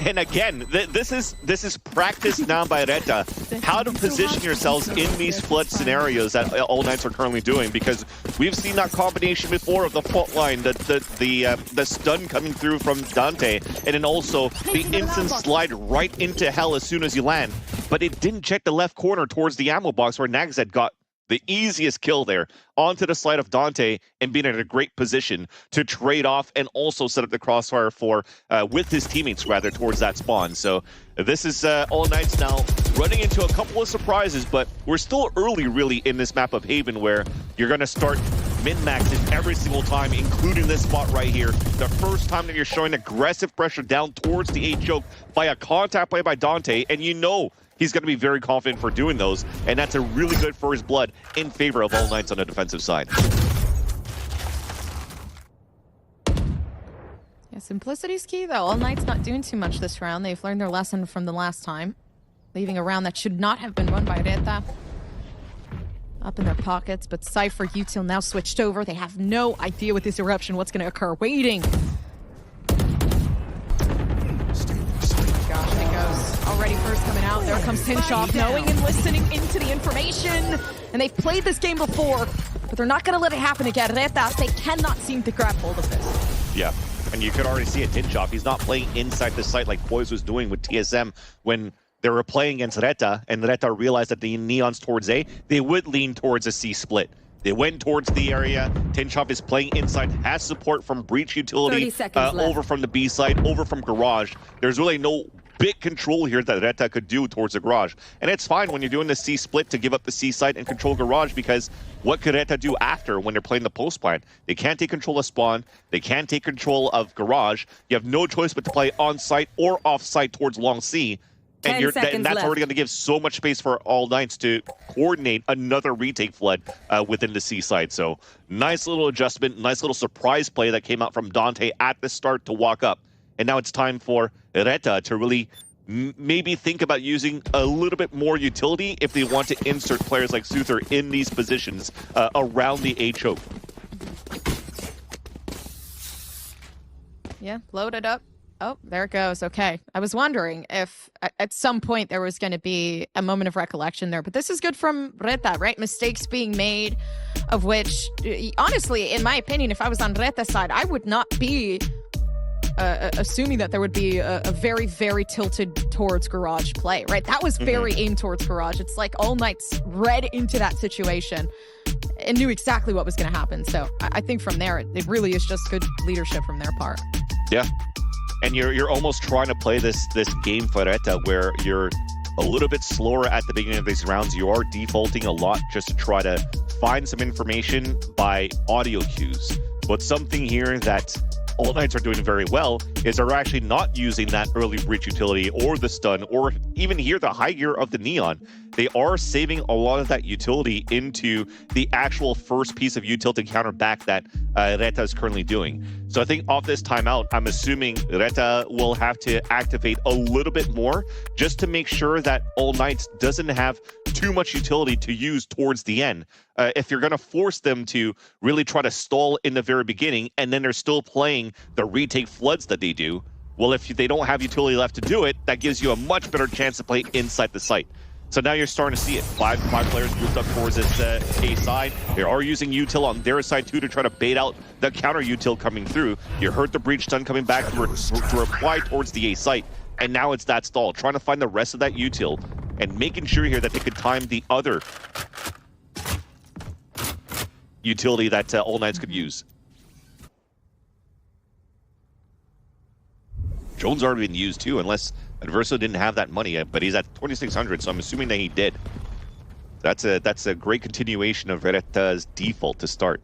And again, this is practice now by RETA, how to position yourselves in these flood scenarios that All Knights are currently doing, because we've seen that combination before of the fault line, the stun coming through from Dante, and then also the instant slide right into hell as soon as you land. But it didn't check the left corner towards the ammo box where Nagset got the easiest kill there onto the slide of Dante and being in a great position to trade off and also set up the crossfire for with his teammates rather towards that spawn. So this is All Knights now running into a couple of surprises, but we're still early really in this map of Haven where you're going to start min-maxing every single time, including this spot right here. The first time that you're showing aggressive pressure down towards the A choke by a contact play by Dante, and you know he's going to be very confident for doing those, and that's a really good first blood in favor of All Knights on the defensive side. Yeah, simplicity's key, though. All Knights not doing too much this round. They've learned their lesson from the last time, leaving a round that should not have been won by RETA up in their pockets. But Cypher, util now switched over. They have no idea with this eruption what's going to occur. Waiting. Already first coming out. There comes Tinchoff, knowing and listening into the information. And they've played this game before, but they're not going to let it happen again. RETA, they cannot seem to grab hold of this. Yeah, and you could already see it. Tinchoff, he's not playing inside the site like Poise was doing with TSM when they were playing against RETA, and RETA realized that the Neons towards A, they would lean towards a C split. They went towards the area. Tinchoff is playing inside, has support from Breach Utility, over from the B side, over from Garage. There's really no big control here that RETA could do towards the Garage. And it's fine when you're doing the C split to give up the C site and control Garage, because what could RETA do after when they're playing the post plan? They can't take control of spawn. They can't take control of Garage. You have no choice but to play on site or off site towards long C. And that's already going to give so much space for All Knights to coordinate another retake flood within the C side. So nice little adjustment, nice little surprise play that came out from Dante at the start to walk up. And now it's time for RETA to really maybe think about using a little bit more utility if they want to insert players like Suther in these positions around the A choke. Yeah, load it up. Oh, there it goes. Okay. I was wondering if at some point there was going to be a moment of recollection there, but this is good from RETA, right? Mistakes being made, of which, honestly, in my opinion, if I was on RETA's side, I would not be assuming that there would be a very, very tilted towards Garage play, right? That was very aimed towards Garage. It's like All Knights read into that situation and knew exactly what was going to happen. So I think from there, it really is just good leadership from their part. Yeah. And you're almost trying to play this game for RETA where you're a little bit slower at the beginning of these rounds. You are defaulting a lot just to try to find some information by audio cues. But something here that All Knights are doing very well is they're actually not using that early breach utility or the stun or even here the high gear of the Neon. They are saving a lot of that utility into the actual first piece of utility to counter back that RETA is currently doing. So I think off this timeout, I'm assuming RETA will have to activate a little bit more just to make sure that All Knights doesn't have too much utility to use towards the end. If you're going to force them to really try to stall in the very beginning and then they're still playing the retake floods that they do, well, if they don't have utility left to do it, that gives you a much better chance to play inside the site. So now you're starting to see it. Five players moved up towards this A side. They are using util on their side too to try to bait out the counter util coming through. You heard the breach stun coming back to reply towards the A site. And now it's that stall, trying to find the rest of that util and making sure here that they could time the other utility that All Knights could use. Drone's already been used too, unless Adverso didn't have that money yet, but he's at 2,600, so I'm assuming that he did. That's a great continuation of RETA's default to start.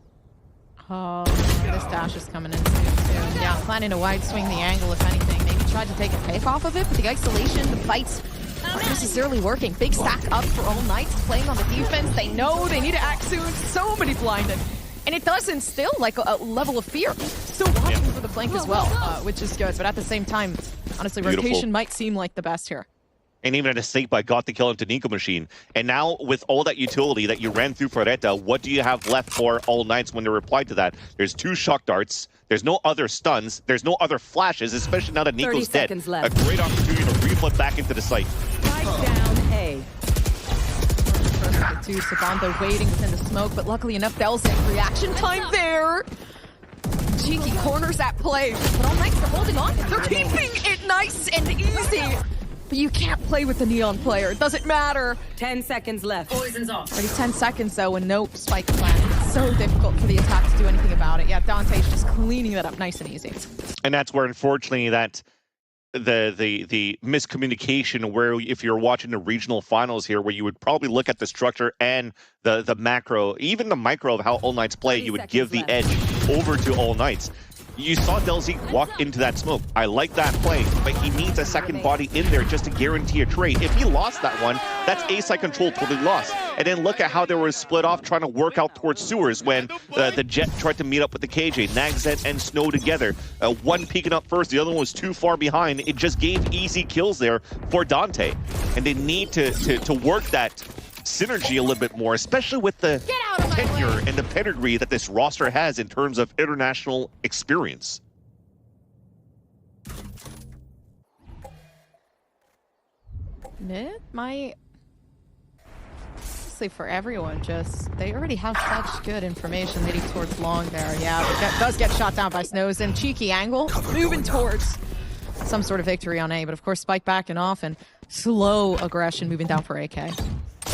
Oh, this dash is coming in soon too. Yeah, planning to wide swing the angle if anything. Maybe tried to take a pick off of it, but the isolation, the fights not necessarily working. Big stack up for All Knights playing on the defense. They know they need to act soon. So many blinded. And it does instill like a level of fear. Still watching for the flank as well, which is good. But at the same time, honestly, rotation might seem like the best here. And even at a stake by got the kill into Nico Machine. And now with all that utility that you ran through for RETA, what do you have left for All Knights when they reply to that? There's 2 shock darts. There's no other stuns. There's no other flashes, especially now that Nico's dead. A great opportunity to reflip back into the site. Down A. To Savanta waiting within the smoke, but luckily enough, Delzek reaction time there. Cheeky corners at play, but All Knights are holding on. They're keeping it nice and easy. But you can't play with the Neon player. It doesn't matter. 10 seconds left. Poison's off. Already 10 seconds though, and no spike plan. It's so difficult for the attack to do anything about it. Yeah, Dante's just cleaning that up nice and easy. And that's where, unfortunately, that the miscommunication, where if you're watching the regional finals here, where you would probably look at the structure and the macro, even the micro of how All Knights play, you would give the edge over to All Knights. You saw Delzek walk into that smoke. I like that play, but he needs a second body in there just to guarantee a trade. If he lost that one, that's A-side control totally lost. And then look at how they were split off trying to work out towards sewers when the Jet tried to meet up with the KJ. Nagzet and Snow together. One peeking up first, the other one was too far behind. It just gave easy kills there for Dante. And they need to work that synergy a little bit more, especially with the tenure and the pedigree that this roster has in terms of international experience. Mid might, honestly, for everyone, just they already have such good information leading towards long there. Yeah, but does get shot down by Snows and cheeky angle, moving towards some sort of victory on A, but of course spike back and off and slow aggression moving down for AK.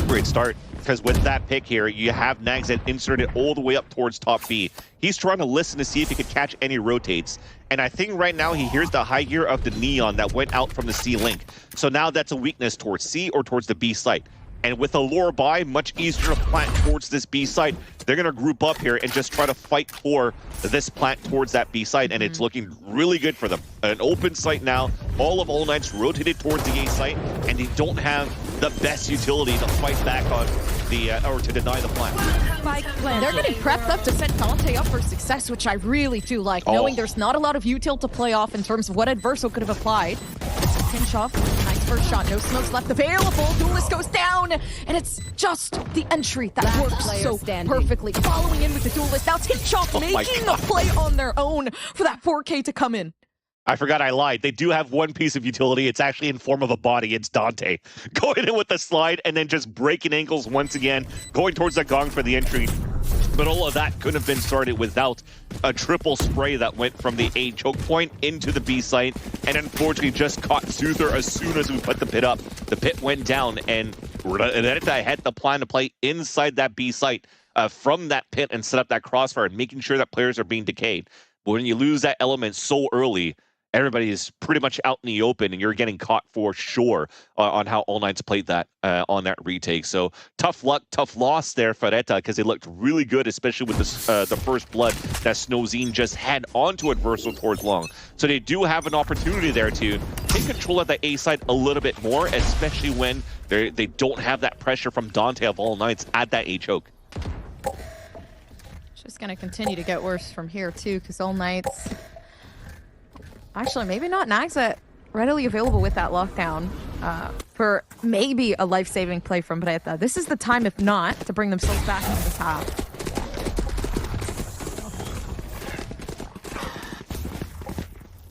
Great start, because with that pick here, you have Nagzet inserted all the way up towards top B. He's trying to listen to see if he could catch any rotates. And I think right now he hears the high gear of the Neon that went out from the C link. So now that's a weakness towards C or towards the B site. And with a lure by, much easier to plant towards this B site. They're going to group up here and just try to fight for this plant towards that B site, and it's looking really good for them. An open site now, all of All Knights rotated towards the A site, and they don't have the best utility to fight back on the, or to deny the plant. They're getting prepped up to set Dante up for success, which I really do like, knowing there's not a lot of util to play off in terms of what Adverso could have applied. Pinch off, nice first shot, no smokes left available, Duelist goes down, and it's just the entry that works so perfectly. Following in with the Duelist, now Tinchop making a play on their own for that 4K to come in. I forgot, I lied. They do have one piece of utility. It's actually in form of a body. It's Dante going in with the slide and then just breaking ankles once again, going towards the gong for the entry. But all of that couldn't have been started without a triple spray that went from the A choke point into the B site, and unfortunately just caught Soother as soon as we put the pit up. The pit went down, and RETA had the plan to play inside that B site from that pit and set up that crossfire, and making sure that players are being decayed. But when you lose that element so early, everybody is pretty much out in the open, and you're getting caught for sure on how All Knights played that on that retake. So tough luck, tough loss there for RETA, because it looked really good, especially with the first blood that Snowzine just had onto Adversal towards long. So they do have an opportunity there to take control of the A side a little bit more, especially when they don't have that pressure from Dante of All Knights at that A choke. It's just going to continue to get worse from here too, because All Knights... Actually, maybe not Naxat readily available with that lockdown for maybe a life-saving play from RETA. This is the time, if not, to bring themselves back into the top.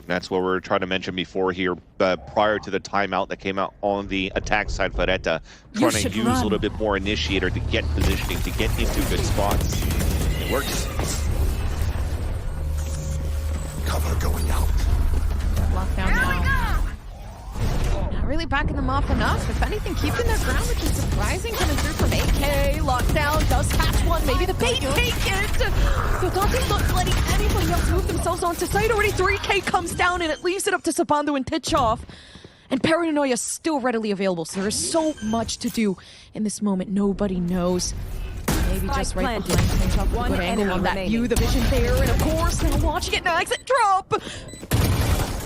That's what we were trying to mention before here, prior to the timeout that came out on the attack side for RETA, trying to use a little bit more initiator to get positioning, to get into good spots. It works. Cover going out. Lockdown now. Not really backing them off enough. If anything, keeping their ground, which is surprising, coming through from AK. Lockdown does catch one. Maybe the bait take it. So Dante's not letting anybody else move themselves onto site. Already 3K comes down, and it leaves it up to Sabando and Titchoff. And Paranoia is still readily available, so there is so much to do in this moment. Nobody knows. Maybe just right behind Titchoff. One angle on that view, the vision there, and of course, now watching it, Naxat drop.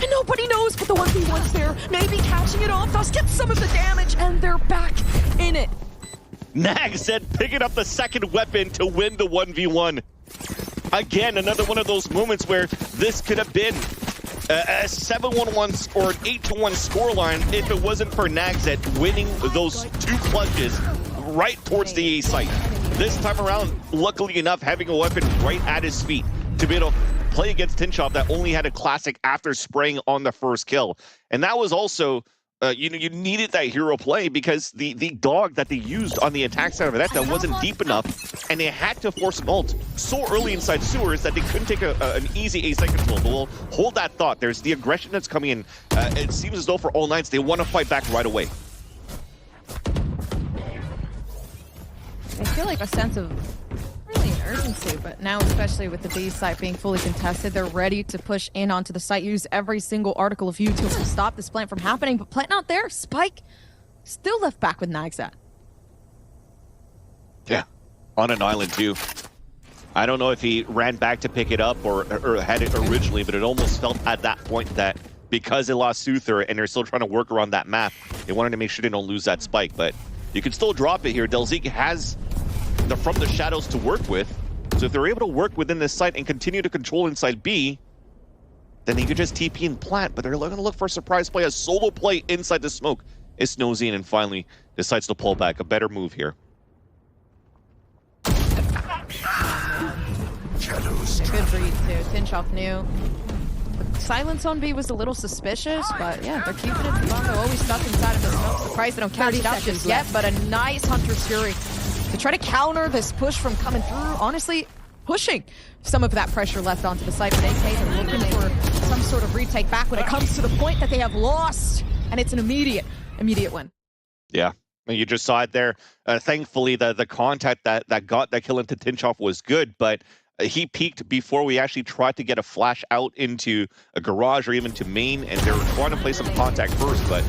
And nobody knows, but the 1v1's there. Maybe catching it off does get some of the damage, and they're back in it. Naxat picking up the second weapon to win the 1v1. Again, another one of those moments where this could have been a 7-1-1 or an 8-1 scoreline if it wasn't for Naxat winning those two plunges right towards the A site. This time around, luckily enough, having a weapon right at his feet to be able to play against Titchoff that only had a classic after spraying on the first kill. And that was also, you needed that hero play because the dog that they used on the attack side of that wasn't deep enough, and they had to force an ult so early inside sewers that they couldn't take an easy A second control. But we'll hold that thought. There's the aggression that's coming in. It seems as though for All Knights, they want to fight back right away. I feel like a sense of really an urgency, but now especially with the B site being fully contested, they're ready to push in onto the site, use every single article of util to stop this plant from happening. But plant not there, Spike still left back with Naxat. Yeah, on an island too. I don't know if he ran back to pick it up or had it originally, but it almost felt at that point that because they lost Suther and they're still trying to work around that map, they wanted to make sure they don't lose that Spike. But you can still drop it here. Delzik has the From the Shadows to work with. So if they're able to work within this site and continue to control inside B, then they could just TP and plant, but they're going to look for a surprise play, a solo play inside the smoke. It's Snowzine and finally decides to pull back. A better move here. Good read too. Titchoff knew. The silence on B was a little suspicious, but yeah, they're keeping it. Sabando always stuck inside of the smoke. Surprised they don't catch it up just yet, but a nice Hunter's Fury to try to counter this push from coming through. Honestly, pushing some of that pressure left onto the site. But AK, they're looking for some sort of retake back when it comes to the point that they have lost, and it's an immediate win. Yeah, you just saw it there. Thankfully, the contact that got that kill into Titchoff was good, but he peaked before we actually tried to get a flash out into a garage or even to main, and they were trying to play some contact first, but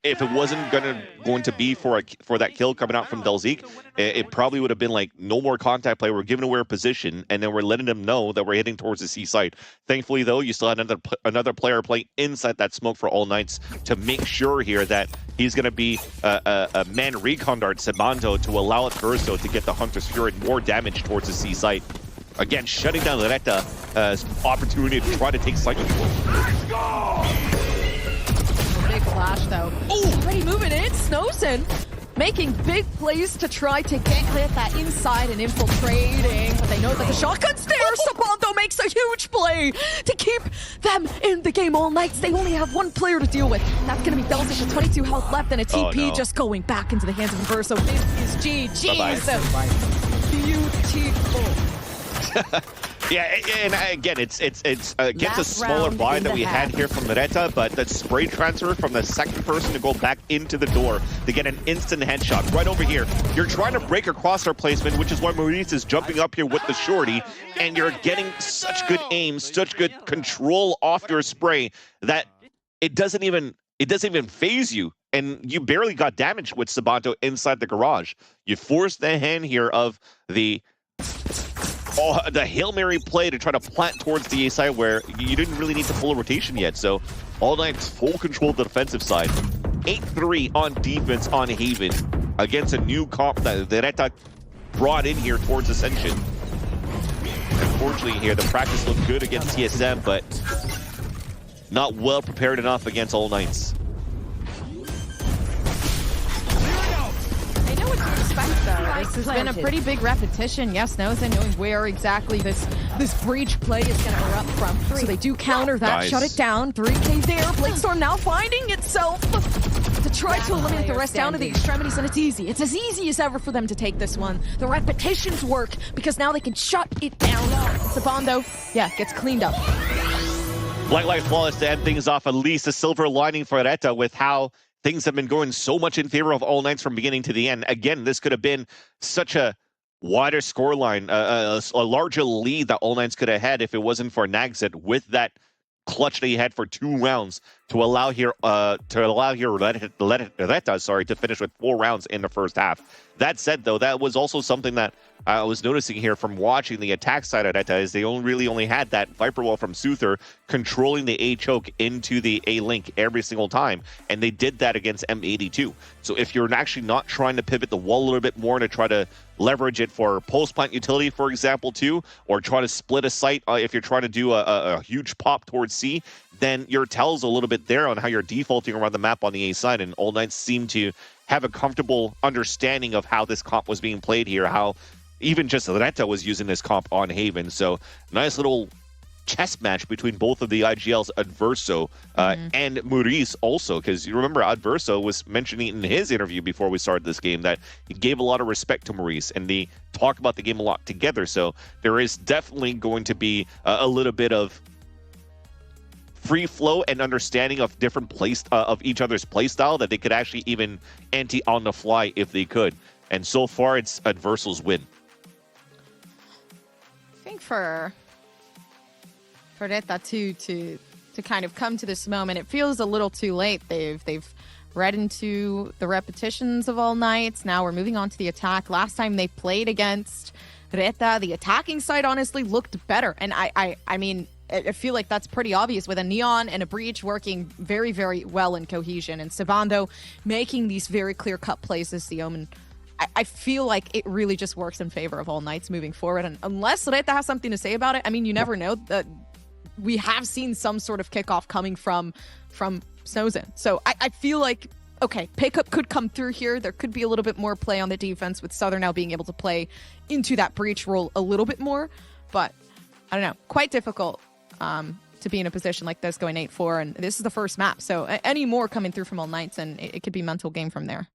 if it wasn't going to be for that kill coming out from Delzik, it probably would have been like no more contact play. We're giving away our position, and then we're letting them know that we're heading towards the C site. Thankfully, though, you still had another player play inside that smoke for All Knights to make sure here that he's going to be a man recon dart Sabando to allow Verso to get the Hunter's Fury more damage towards the C site. Again, shutting down RETA's opportunity to try to take site control. Let's go! Big flash though. Oh, already moving in. Snowzine making big plays to try to get hit that inside and infiltrating, but they know that the shotgun's there. Sabando makes a huge play to keep them in the game. All Knights, they only have one player to deal with. That's going to be Delzik with 22 health left and a TP just going back into the hands of Verso. This is GG. Bye-bye. So beautiful. Yeah, and again, it's against a Last smaller round buy in that the we had half. here from RETA, but the spray transfer from the second person to go back into the door to get an instant headshot right over here. You're trying to break across our placement, which is why Maurice is jumping up here with the shorty, and you're getting such good aim, such good control off your spray that it doesn't even phase you, and you barely got damaged with Sabato inside the garage. You forced the hand here of the Hail Mary play to try to plant towards the A side where you didn't really need to pull a rotation yet. So All Knight's full control of the defensive side. 8-3 on defense on Haven against a new comp that RETA brought in here towards Ascension. Unfortunately here, the practice looked good against TSM, but not well prepared enough against All Knights. They know what to expect, though. This has been a pretty big repetition. Yes, Noza knowing where exactly this breach play is going to erupt from. So they do counter that, Nice. shut it down. 3K there. Bladestorm now finding itself to try to eliminate the rest down to the extremities, and it's easy. It's as easy as ever for them to take this one. The repetitions work because now they can shut it down. Saban, though, yeah, gets cleaned up. Black Light Flawless to end things off, at least a silver lining for RETA with how things have been going so much in favor of All Knights from beginning to the end. Again, this could have been such a wider scoreline, a larger lead that All Knights could have had if it wasn't for Nagset with that clutch that he had for 2 rounds to allow here RETA to finish with 4 rounds in the first half. That said, though, that was also something that I was noticing here from watching the attack side of RETA is they only had that Viper Wall from Suther controlling the A choke into the A link every single time, and they did that against M82. So if you're actually not trying to pivot the wall a little bit more to try to leverage it for post-plant utility, for example, too, or try to split a site if you're trying to do a huge pop towards C, then your tell's a little bit there on how you're defaulting around the map on the A side, and All Knights seem to have a comfortable understanding of how this comp was being played here, how even just RETA was using this comp on Haven. So nice little chess match between both of the IGLs, Adverso and Maurice also, because you remember Adverso was mentioning in his interview before we started this game that he gave a lot of respect to Maurice and they talk about the game a lot together. So there is definitely going to be a little bit of free flow and understanding of different of each other's play style that they could actually even ante on the fly if they could. And so far, it's Adverso's win. I think for RETA to kind of come to this moment, it feels a little too late. They've read into the repetitions of All Knights. Now we're moving on to the attack. Last time they played against RETA, the attacking side honestly looked better. And I mean, I feel like that's pretty obvious with a Neon and a Breach working very, very well in cohesion, and Sabando making these very clear-cut plays as the Omen. I feel like it really just works in favor of All Knights moving forward, and unless RETA has something to say about it, I mean, you never know. That we have seen some sort of kickoff coming from Snowzen. So I feel like, okay, pickup could come through here. There could be a little bit more play on the defense with Southern now being able to play into that Breach role a little bit more, but I don't know, quite difficult to be in a position like this going 8-4, and this is the first map, so any more coming through from All Knights, and it could be mental game from there.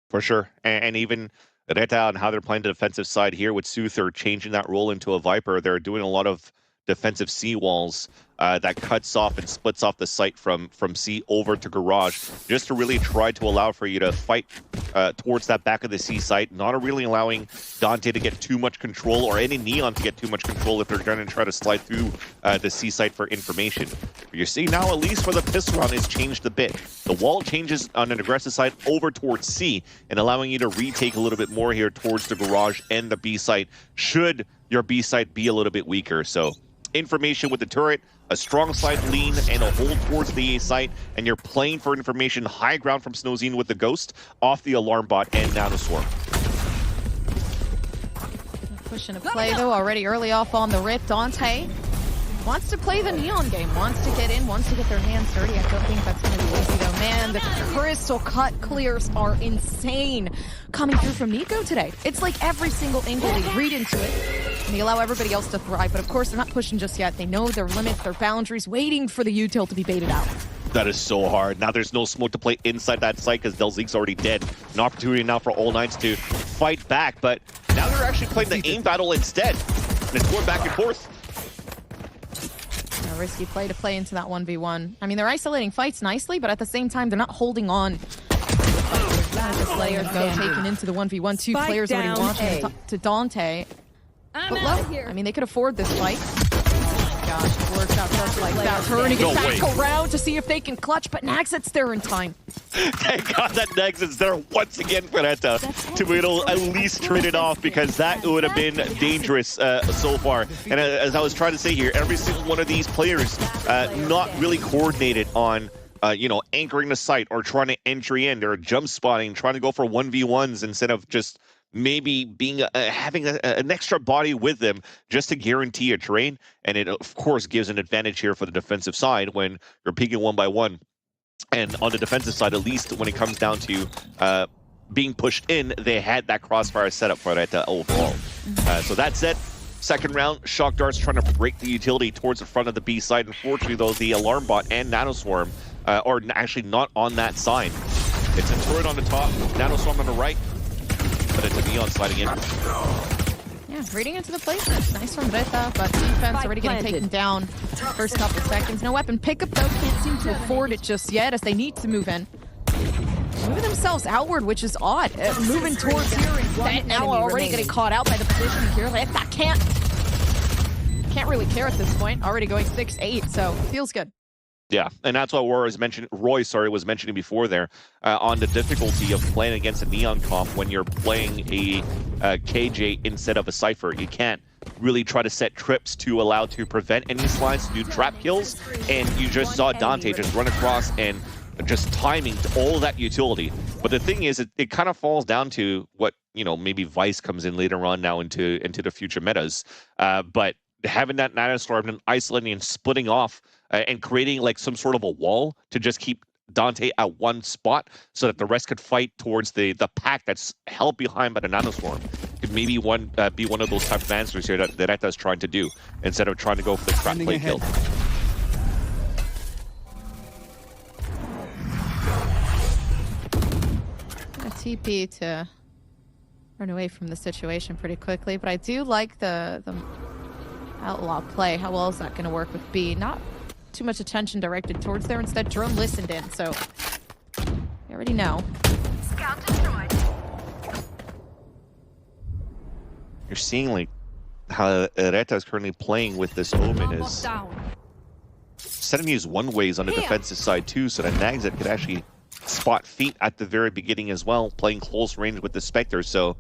For sure. And even RETA and how they're playing the defensive side here with Suther changing that role into a Viper, they're doing a lot of defensive C walls that cuts off and splits off the site from C over to garage, just to really try to allow for you to fight towards that back of the C site, not really allowing Dante to get too much control or any Neon to get too much control if they're going to try to slide through the C site for information. You see now, at least for the pistol round, it's changed a bit. The wall changes on an aggressive side over towards C and allowing you to retake a little bit more here towards the garage and the B site, should your B site be a little bit weaker. So information with the turret, a strong side lean, and a hold towards the A site, and you're playing for information high ground from Snowzine with the Ghost off the Alarm Bot and Nanoswarm. Pushing a play, though, already early off on the rip. Dante wants to play the Neon game, wants to get in, wants to get their hands dirty. I don't think that's going to be easy, though. Man, the crystal cut clears are insane coming through from Nico today. It's like every single angle they read into it, and they allow everybody else to thrive. But of course, they're not pushing just yet. They know their limits, their boundaries, waiting for the util to be baited out. That is so hard. Now there's no smoke to play inside that site because Delzeek's already dead. An opportunity now for All Knights to fight back, but now they're actually playing the aim battle instead. And it's going back and forth. risky play to play into that 1v1. I mean, they're isolating fights nicely, but at the same time, they're not holding on. The Slayers go taken into the 1v1. Two players already watching to Dante. But look, I mean, they could afford this fight. Gosh, it works out just like that. Turning it back around to see if they can clutch, but Naxit's there in time. Thank God that Naxit's there once again for RETA to be able to at least trade it off, because that would have been dangerous so far. And as I was trying to say here, every single one of these players not really coordinated on anchoring the site or trying to entry in. They're jump spotting, trying to go for 1v1s instead of just maybe being having an extra body with them just to guarantee a trade. And it, of course, gives an advantage here for the defensive side when you're peeking 1-by-1. And on the defensive side, at least when it comes down to being pushed in, they had that crossfire setup for RETA overall. So that's it. Second round, Shock Darts trying to break the utility towards the front of the B side. Unfortunately, though, the Alarm Bot and Nanoswarm are actually not on that side. It's a turret on the top, Nanoswarm on the right, but it's a Neon sliding in. Yeah, reading into the placement. Nice from RETA, but defense already getting taken down first couple seconds. No weapon pickup, though. Can't seem to afford it just yet as they need to move in. Moving themselves outward, which is odd. Moving towards here instead. Now already getting caught out by the position here. RETA can't really care at this point. Already going 6-8, so feels good. Yeah, and that's what Roy was mentioning before there on the difficulty of playing against a Neon comp when you're playing a KJ instead of a Cypher. You can't really try to set trips to allow to prevent any slides, to do trap kills, and you just saw Dante just run across and just timing all that utility. But the thing is, it kind of falls down to what, maybe Vice comes in later on now into the future metas. But having that Nanoswarm and isolating and splitting off and creating like some sort of a wall to just keep Dante at one spot so that the rest could fight towards the pack that's held behind by the Nanoswarm could maybe be one of those type of answers here that RETA's trying to do instead of trying to go for the trap play kill. A TP to run away from the situation pretty quickly, but I do like the outlaw play. How well is that going to work with B? Not too much attention directed towards there. Instead, drone listened in, so you already know. Scout destroyed. You're seeing like how RETA is currently playing with this Omen is setting these one-ways on the defensive side too, so that Naxit could actually spot feet at the very beginning as well, playing close range with the Spectre. So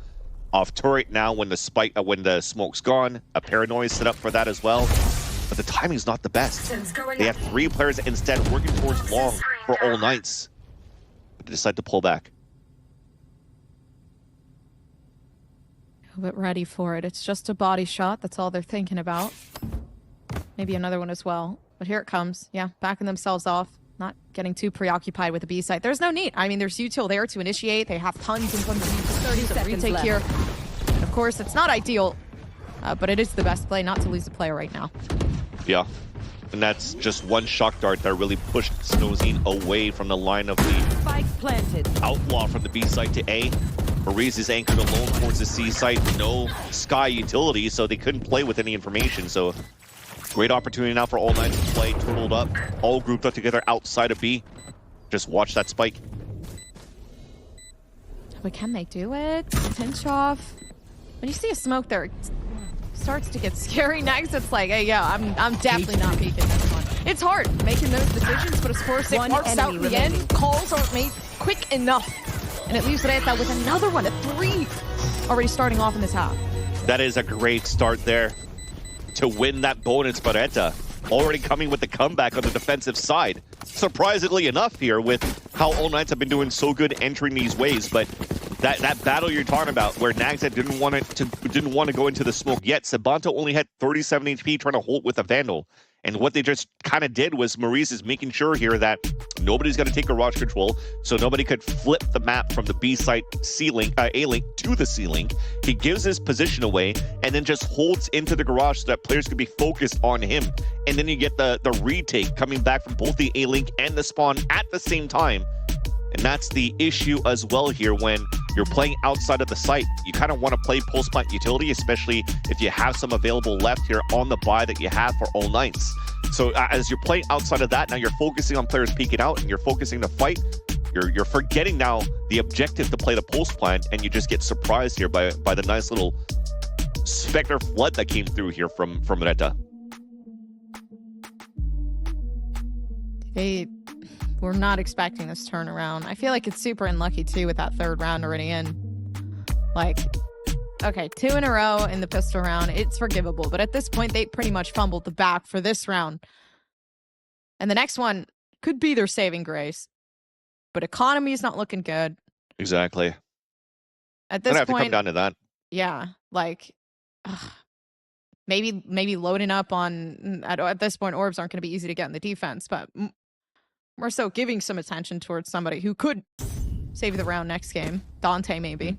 off turret now when the smoke's gone, a paranoia set up for that as well. But the timing's not the best. They have 3 players instead working towards long for all nights. But they decide to pull back. A bit ready for it. It's just a body shot. That's all they're thinking about. Maybe another one as well. But here it comes. Yeah, backing themselves off. Not getting too preoccupied with the B side. There's no need. I mean, there's util there to initiate. They have tons and tons of 30 to retake here. And of course, it's not ideal, but it is the best play not to lose the player right now. Yeah, and that's just one shock dart that really pushed Snowzine away from the line of the outlaw from the B site to A. Maurice is anchored alone towards the C site. No sky utility, so they couldn't play with any information. So great opportunity now for all nine to play, turtled up, all grouped up together outside of B. Just watch that spike. But can they do it? Pinch off. When you see a smoke there, it starts to get scary. Next, it's like, hey, yeah, I'm definitely not peeking this one. It's hard making those decisions, but of course, it works out in the end. Calls aren't made quick enough. And it leaves RETA with another one, a 3 already starting off in this half. That is a great start there to win that bonus for RETA. Already coming with the comeback on the defensive side. Surprisingly enough here with how All Knights have been doing so good entering these waves, but that battle you're talking about where Naxit didn't want to go into the smoke yet. Sabanto only had 37 HP trying to hold with a Vandal. And what they just kind of did was Maurice is making sure here that nobody's going to take garage control, so nobody could flip the map from the B site A-Link to the C-Link. He gives his position away and then just holds into the garage so that players can be focused on him. And then you get the retake coming back from both the A-Link and the spawn at the same time. And that's the issue as well here when you're playing outside of the site. You kind of want to play post-plant utility, especially if you have some available left here on the buy that you have for all nights. So as you're playing outside of that, now you're focusing on players peeking out and you're focusing to fight. You're forgetting now the objective to play the post-plant, and you just get surprised here by the nice little Spectre flood that came through here from RETA. They were not expecting this turnaround. I feel like it's super unlucky too with that third round already in. Like, okay, 2 in a row in the pistol round, it's forgivable. But at this point, they pretty much fumbled the back for this round. And the next one could be their saving grace. But economy is not looking good. Exactly. At this point, point, to come down to that. Yeah, like maybe loading up on at this point, orbs aren't going to be easy to get in the defense, but more so giving some attention towards somebody who could save the round next game. Dante, maybe.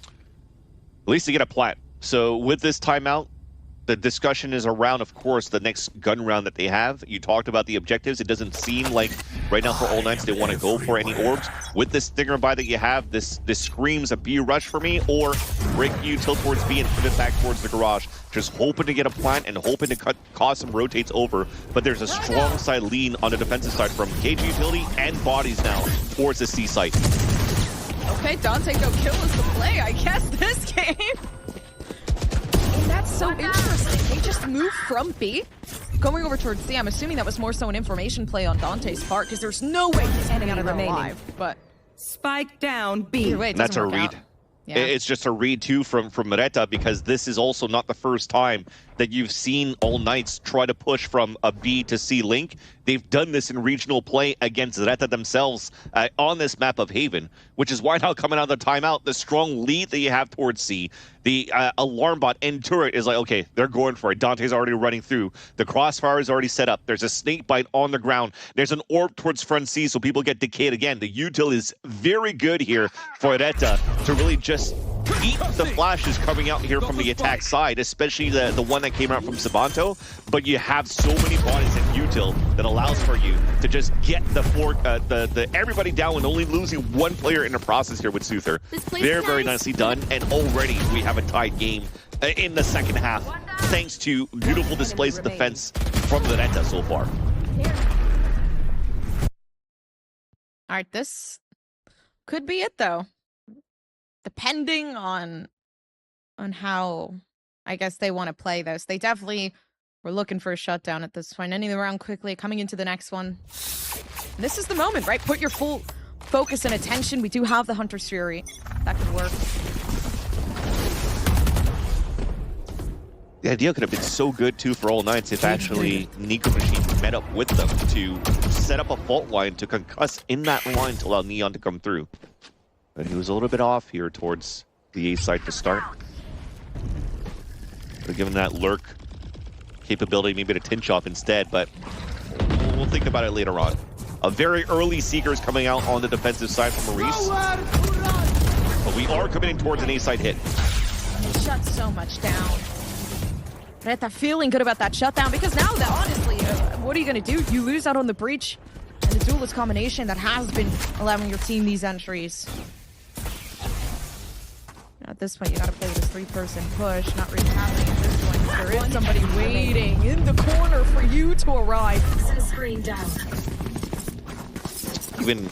At least you get a plat. So with this timeout, the discussion is around, of course, the next gun round that they have. You talked about the objectives. It doesn't seem like right now for all nights they want to go for any orbs. With this stinger buy that you have, this screams a B rush for me, or break you tilt towards B and pivot back towards the garage. Just hoping to get a plant and hoping to cause some rotates over. But there's a strong side lean on the defensive side from KG Utility and bodies now towards the C site. Okay, Dante go kill is the play, I guess, this game. That's so interesting. They just moved from B, going over towards C. I'm assuming that was more so an information play on Dante's part, because there's no way he's getting out of there alive. But spike down B. Way, that's a read. Yeah. It's just a read too from RETA, because this is also not the first time that you've seen All Knights try to push from a B to C link. They've done this in regional play against RETA themselves on this map of Haven, which is why now coming out of the timeout, the strong lead that you have towards C, the alarm bot and turret is like, okay, they're going for it. Dante's already running through. The crossfire is already set up. There's a snake bite on the ground. There's an orb towards front C, so people get decayed again. The util is very good here for RETA to really just eat the flashes coming out here from the attack side, especially the one that came out from Sabanto. But you have so many bodies in util that allows for you to just get the everybody down and only losing one player in the process here with Suther. Very nicely done, and already we have a tied game in the second half, thanks to beautiful displays of defense from the RETA so far. All right, this could be it though. Depending on how, I guess, they want to play this. They definitely were looking for a shutdown at this point. Ending the round quickly, coming into the next one. And this is the moment, right? Put your full focus and attention. We do have the Hunter's Fury. That could work. The idea could have been so good, too, for All Knights if actually Nico Machine met up with them to set up a fault line to concuss in that line to allow Neon to come through. But he was a little bit off here towards the A side to start. They're giving that lurk capability, maybe to tinch off instead, but we'll think about it later on. A very early Seekers coming out on the defensive side from Maurice. But we are committing towards an A side hit. They shut so much down. RETA feeling good about that shutdown, because now that honestly, what are you going to do? You lose out on the breach and the duelist combination that has been allowing your team these entries. At this point, you gotta play this 3-person push. Not really happening at this point. There is somebody waiting in the corner for you to arrive. Screen down. Even,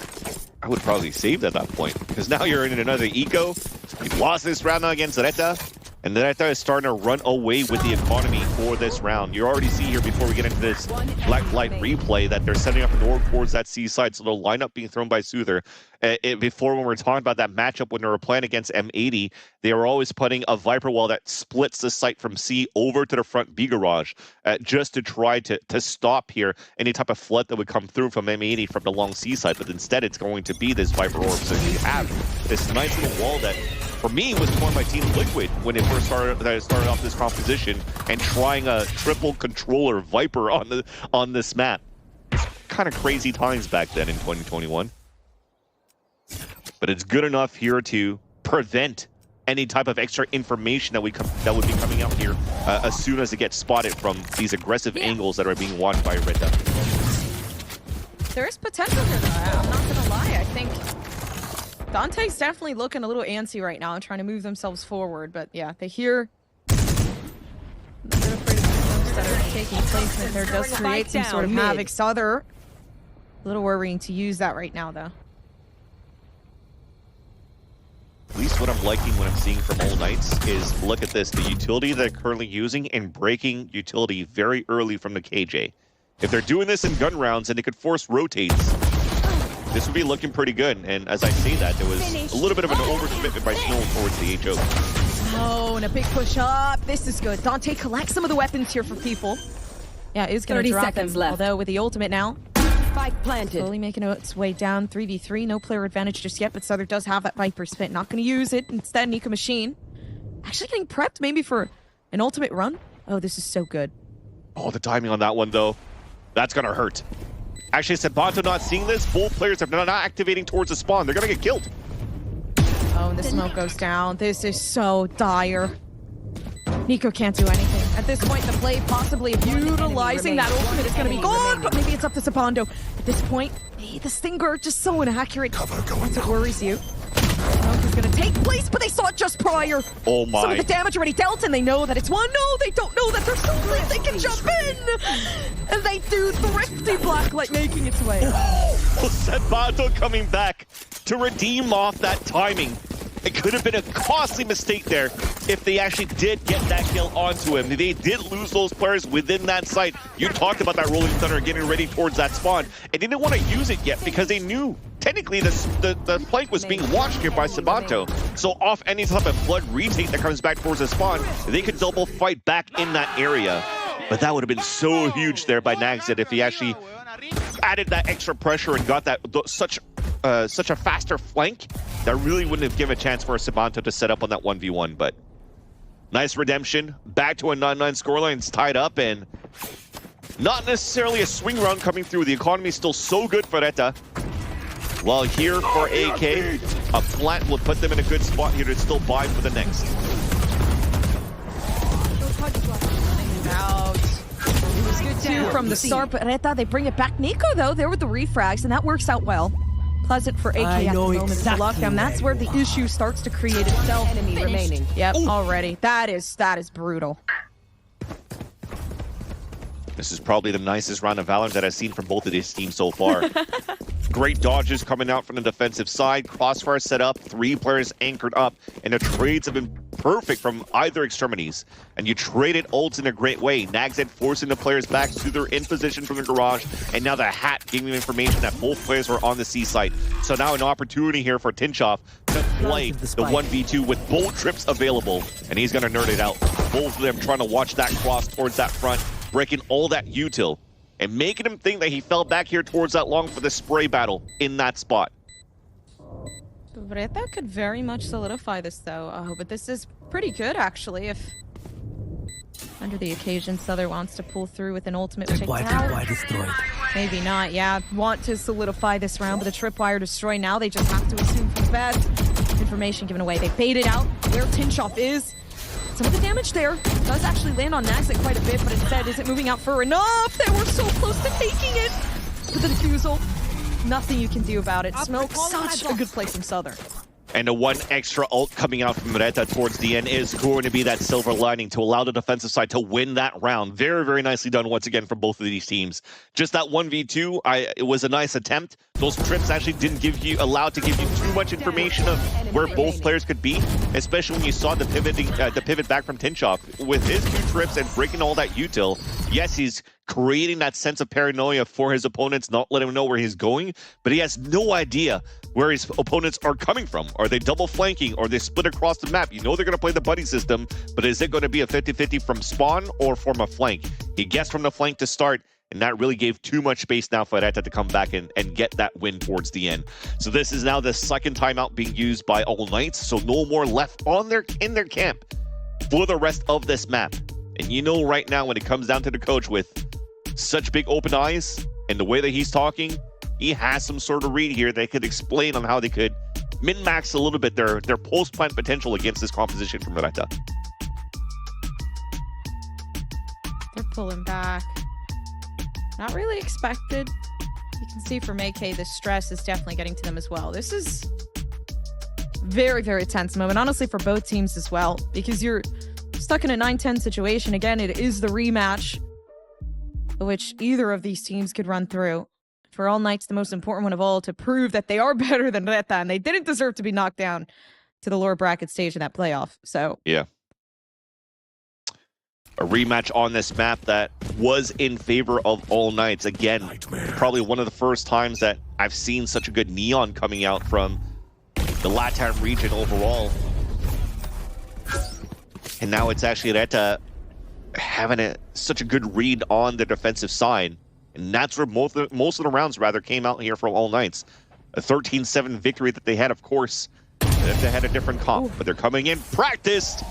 I would probably save at that point, because now you're in another eco. You've lost this round now against RETA, and RETA is starting to run away with the economy for this round. You already see here, before we get into this Black Light replay, that they're setting up an orb towards that C side, so the lineup being thrown by Suther. Before, when we were talking about that matchup when they were playing against M80, they were always putting a Viper wall that splits the site from C over to the front B garage, just to try to stop here any type of flood that would come through from M80 from the long C side. But instead, it's going to be this Viper orb. So you have this nice little wall that, for me, was formed by Team Liquid when it first started off this composition, and trying a triple controller Viper on this map. It's kind of crazy times back then in 2021. But it's good enough here to prevent any type of extra information that would be coming out here as soon as it gets spotted from these aggressive angles that are being watched by RETA. There is potential here, though. I'm not gonna lie. I think Dante's definitely looking a little antsy right now, trying to move themselves forward. But yeah, they hear a bit afraid of the smokes that are taking place, and there does create some sort of havoc. Souther, a little worrying to use that right now, though. At least what I'm liking, what I'm seeing from All Knights is, look at this, the utility they're currently using and breaking utility very early from the KJ. If they're doing this in gun rounds and they could force rotates, this would be looking pretty good. And as I say that, there was a little bit of an overcommitment by Snow towards the HO. Oh, and a big push up. This is good. Dante collects some of the weapons here for people. Yeah, is going to drop 30 seconds him, left. although with the ultimate now. Spike planted. Slowly making its way down. 3v3, no player advantage just yet, but Souther does have that Viper spit. Not going to use it. Instead, Nico Machine actually getting prepped maybe for an ultimate run. Oh, this is so good. Oh, the timing on that one, though. That's going to hurt. Actually, Sabato not seeing this. Both players are not activating towards the spawn. They're going to get killed. Oh, and the smoke goes down. This is so dire. Nico can't do anything. At this point, the play possibly of utilizing that ultimate is going to be gone, but maybe it's up to Sabando. At this point, the Stinger just so inaccurate. That's what worries you. Smoke is going to take place, but they saw it just prior. Oh my. Some of the damage already dealt, and they know that it's one. No, they don't know that they're so late. They can jump in. And they do thrifty Blacklight making its way. Sabato coming back to redeem off that timing. It could have been a costly mistake there if they actually did get that kill onto him. They did lose those players within that site. You talked about that Rolling Thunder getting ready towards that spawn. And they didn't want to use it yet because they knew technically the flank was being watched here by Sabato. So off any type of flood retake that comes back towards the spawn, they could double fight back in that area. But that would have been so huge there by Nagzed if he actually added that extra pressure and got that such a faster flank. That really wouldn't have given a chance for Sabanto to set up on that 1v1, but nice redemption. Back to a 9-9 scoreline. It's tied up and not necessarily a swing round coming through. The economy is still so good for RETA. While here for AK, a plant will put them in a good spot here to still buy for the next. Out. It was good too from the start, but RETA, they bring it back. Nico, though, there with the refrags, and that works out well. Pleasant for AK at the moment to lock them. That's where the issue starts to create itself. Enemy remaining. Yep, already. That is brutal. This is probably the nicest round of Valorant that I've seen from both of these teams so far. Great dodges coming out from the defensive side. Crossfire set up, 3 players anchored up, and the trades have been perfect from either extremities. And you traded ults in a great way. Nagzed forcing the players back to their in position from the garage, and now the hat giving information that both players were on the C site. So now an opportunity here for Tinchoff to play the 1v2 with both trips available, and he's going to nerd it out. Both of them trying to watch that cross towards that front, breaking all that util, and making him think that he fell back here towards that long for the spray battle in that spot. RETA could very much solidify this, though. But this is pretty good, actually, if under the occasion Souther wants to pull through with an ultimate. Destroyed. Maybe not, yeah. Want to solidify this round, but a tripwire destroy now. They just have to assume for the best. Information given away. They baited out where Tinchoff is. Some of the damage there does actually land on Nagzed quite a bit, but instead isn't moving out for enough. They were so close to taking it. But the defusal, nothing you can do about it. Smoke, such a good play from Souther. And the one extra ult coming out from RETA towards the end is going to be that silver lining to allow the defensive side to win that round. Very, very nicely done once again from both of these teams. Just that 1v2, it was a nice attempt. Those trips actually didn't allow to give you too much information of where both players could be, especially when you saw the pivot back from Tinchoff. With his 2 trips and breaking all that util, yes, he's creating that sense of paranoia for his opponents, not letting him know where he's going, but he has no idea where his opponents are coming from. Are they double flanking? Or they split across the map? You know they're going to play the buddy system, but is it going to be a 50-50 from spawn or from a flank? He guessed from the flank to start, and that really gave too much space now for RETA to come back and get that win towards the end. So this is now the second timeout being used by All Knights, so no more left in their camp for the rest of this map. And you know right now when it comes down to the coach with such big open eyes and the way that he's talking, he has some sort of read here that could explain on how they could min-max a little bit their post-plant potential against this composition from RETA. They're pulling back. Not really expected. You can see from AK, the stress is definitely getting to them as well. This is Very, very tense moment, honestly, for both teams as well, because you're stuck in a 9-10 situation. Again, it is the rematch, which either of these teams could run through. For All Knights, the most important one of all, to prove that they are better than RETA, and they didn't deserve to be knocked down to the lower bracket stage in that playoff. So yeah. A rematch on this map that was in favor of All Knights. Again, probably one of the first times that I've seen such a good neon coming out from the LATAM region overall. And now it's actually RETA having such a good read on the defensive side. And that's where most of the rounds rather came out here from All Knights. A 13-7 victory that they had, of course. RETA had a different comp, but they're coming in practiced.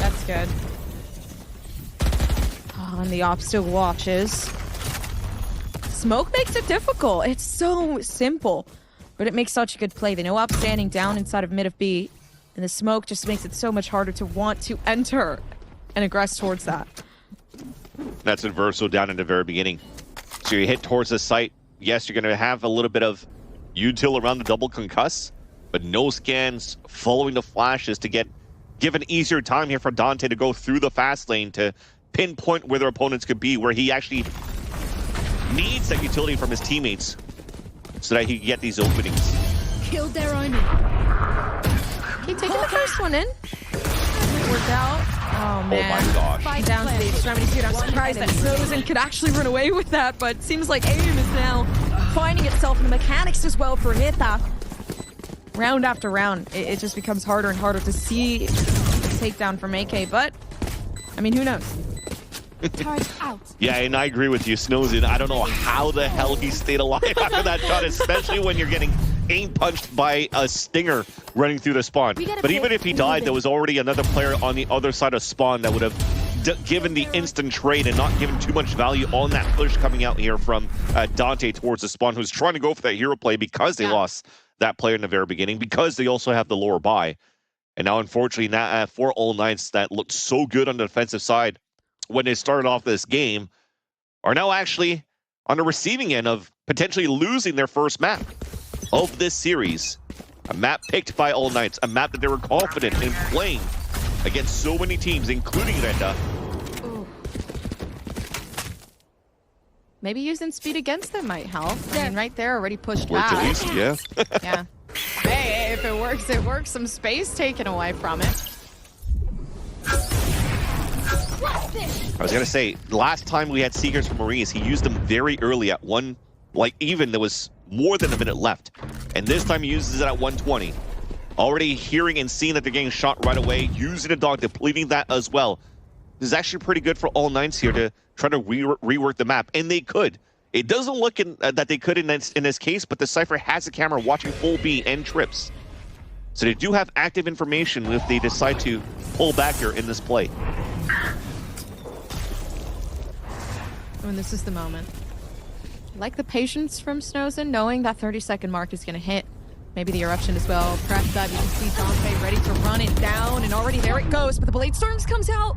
that's good. Oh, and the op still watches. Smoke makes it difficult. It's so simple, but it makes such a good play. They know op standing down inside of mid of B, and the smoke just makes it so much harder to want to enter and aggress towards that. That's Inverso down in the very beginning. So you hit towards the site. Yes, you're going to have a little bit of util around the double concuss, but no scans following the flashes to give an easier time here for Dante to go through the fast lane to pinpoint where their opponents could be, where he actually needs that utility from his teammates so that he can get these openings. Killed their own. Keep taking the first one in. Didn't work out. Oh man. Oh my gosh. Down to the extremity suit. I'm surprised that Snozen could actually run away with that, but it seems like aim is now finding itself in the mechanics as well for RETA. Round after round, it just becomes harder and harder to see the takedown from AK, but I mean, who knows? Yeah, and I agree with you, Snozen. I don't know how the hell he stayed alive after that shot, especially when you're getting aim punched by a stinger running through the spawn. But even if he died, there was already another player on the other side of spawn that would have given the instant trade and not given too much value on that push coming out here from Dante towards the spawn, who's trying to go for that hero play because they lost that player in the very beginning, because they also have the lower buy. And now, unfortunately, for All Knights that looked so good on the defensive side when they started off this game, are now actually on the receiving end of potentially losing their first map of this series. A map picked by All Knights, a map that they were confident in playing against so many teams, including RETA. Maybe using speed against them might help. I mean, right there, already pushed back. At least, yeah. Yeah. Hey, if it works, it works. Some space taken away from it. I was going to say, last time we had Seekers from Maurice, he used them very early at one, like even there was more than a minute left. And this time he uses it at 120. Already hearing and seeing that they're getting shot right away, using a dog, depleting that as well. This is actually pretty good for All Knights here to try to rework the map, and they could. It doesn't look that they could in this case, but the Cypher has a camera watching full B and trips. So they do have active information if they decide to pull back here in this play. And this is the moment. I like the patience from Snozen, knowing that 30-second mark is going to hit. Maybe the eruption as well. Prep that, you can see Dante ready to run it down, and already there it goes, but the Blade Storms comes out.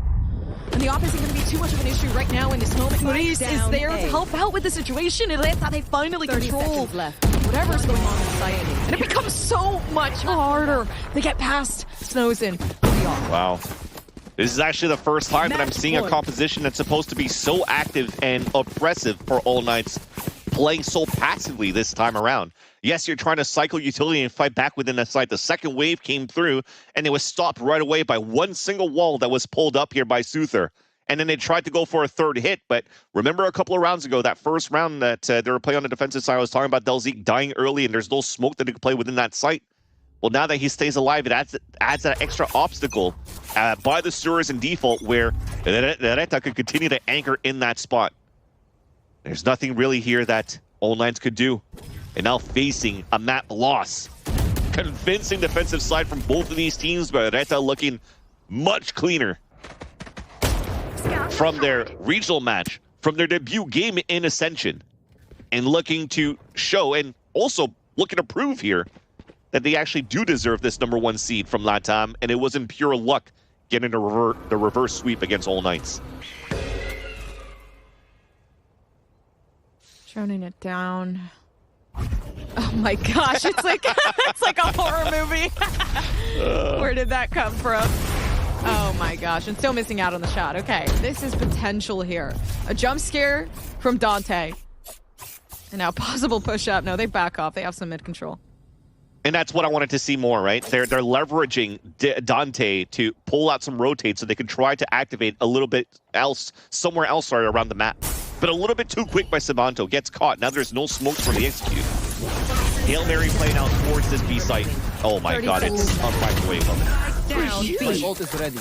And the op isn't going to be too much of an issue right now in this moment. Maurice is there to help out with the situation, and RETA, they finally control whatever's going on in the site. And it becomes so much harder to get past Snozen. Wow. This is actually the first time that I'm seeing a composition that's supposed to be so active and oppressive for All Knights playing so passively this time around. Yes, you're trying to cycle utility and fight back within the site. The second wave came through, and it was stopped right away by one single wall that was pulled up here by Soother. And then they tried to go for a third hit, but remember a couple of rounds ago, that first round that they were playing on the defensive side, I was talking about Delzeek dying early, and there's no smoke that they could play within that site. Well, now that he stays alive, it adds that extra obstacle by the sewers in default where RETA could continue to anchor in that spot. There's nothing really here that All Knights could do. And now facing a map loss. Convincing defensive side from both of these teams, but RETA looking much cleaner from their regional match, from their debut game in Ascension, and looking to show and also looking to prove here that they actually do deserve this #1 seed from LATAM, and it wasn't pure luck getting the reverse sweep against All Knights. Droning it down. Oh my gosh, it's like it's like a horror movie. Where did that come from? Oh my gosh, and still missing out on the shot. Okay, this is potential here. A jump scare from Dante. And now possible push up. No, they back off. They have some mid control. And that's what I wanted to see more, right? They're leveraging Dante to pull out some rotates so they can try to activate a little bit else, somewhere else, sorry, around the map. But a little bit too quick by Sabanto. Gets caught. Now there's no smoke for the execute. Hail Mary playing out towards this B site. Oh my god, it's on microwave. Down. Ult is ready.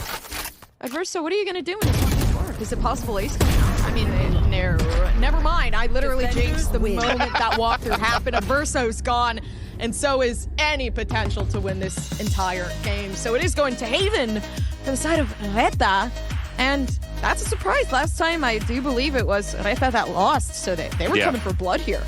Adverso, what are you going to do when it's not going to work? Is it possible ace coming out? I mean, never mind. I literally jinxed the moment that walkthrough happened. Adverso's gone, and so is any potential to win this entire game. So it is going to Haven for the side of RETA, and that's a surprise. Last time, I do believe it was RETA that lost, so they were coming for blood here.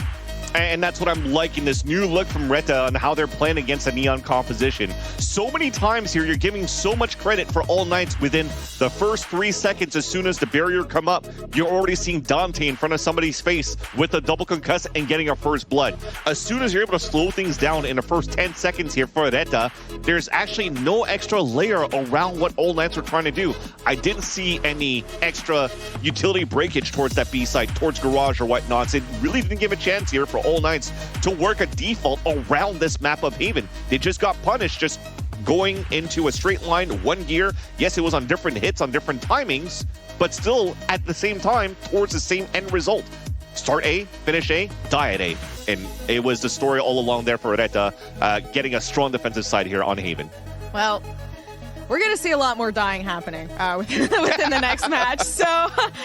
And that's what I'm liking, this new look from RETA and how they're playing against the Neon composition. So many times here, you're giving so much credit for All Knights within the first 3 seconds. As soon as the barrier come up, you're already seeing Dante in front of somebody's face with a double concuss and getting a first blood. As soon as you're able to slow things down in the first 10 seconds here for RETA, there's actually no extra layer around what All Knights are trying to do. I didn't see any extra utility breakage towards that B site, towards Garage or whatnot. So it really didn't give a chance here for All Knights to work a default around this map of Haven. They just got punished just going into a straight line, one gear. Yes, it was on different hits, on different timings, but still at the same time towards the same end result. Start A, finish A, die at A. And it was the story all along there for RETA, getting a strong defensive side here on Haven. Well, we're going to see a lot more dying happening within the next match. So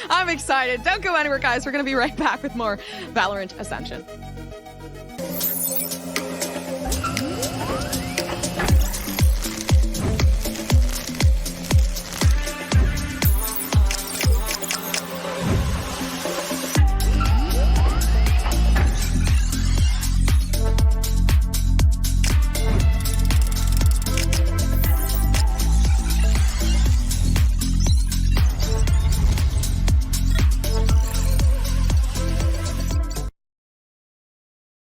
I'm excited. Don't go anywhere, guys. We're going to be right back with more Valorant Ascension.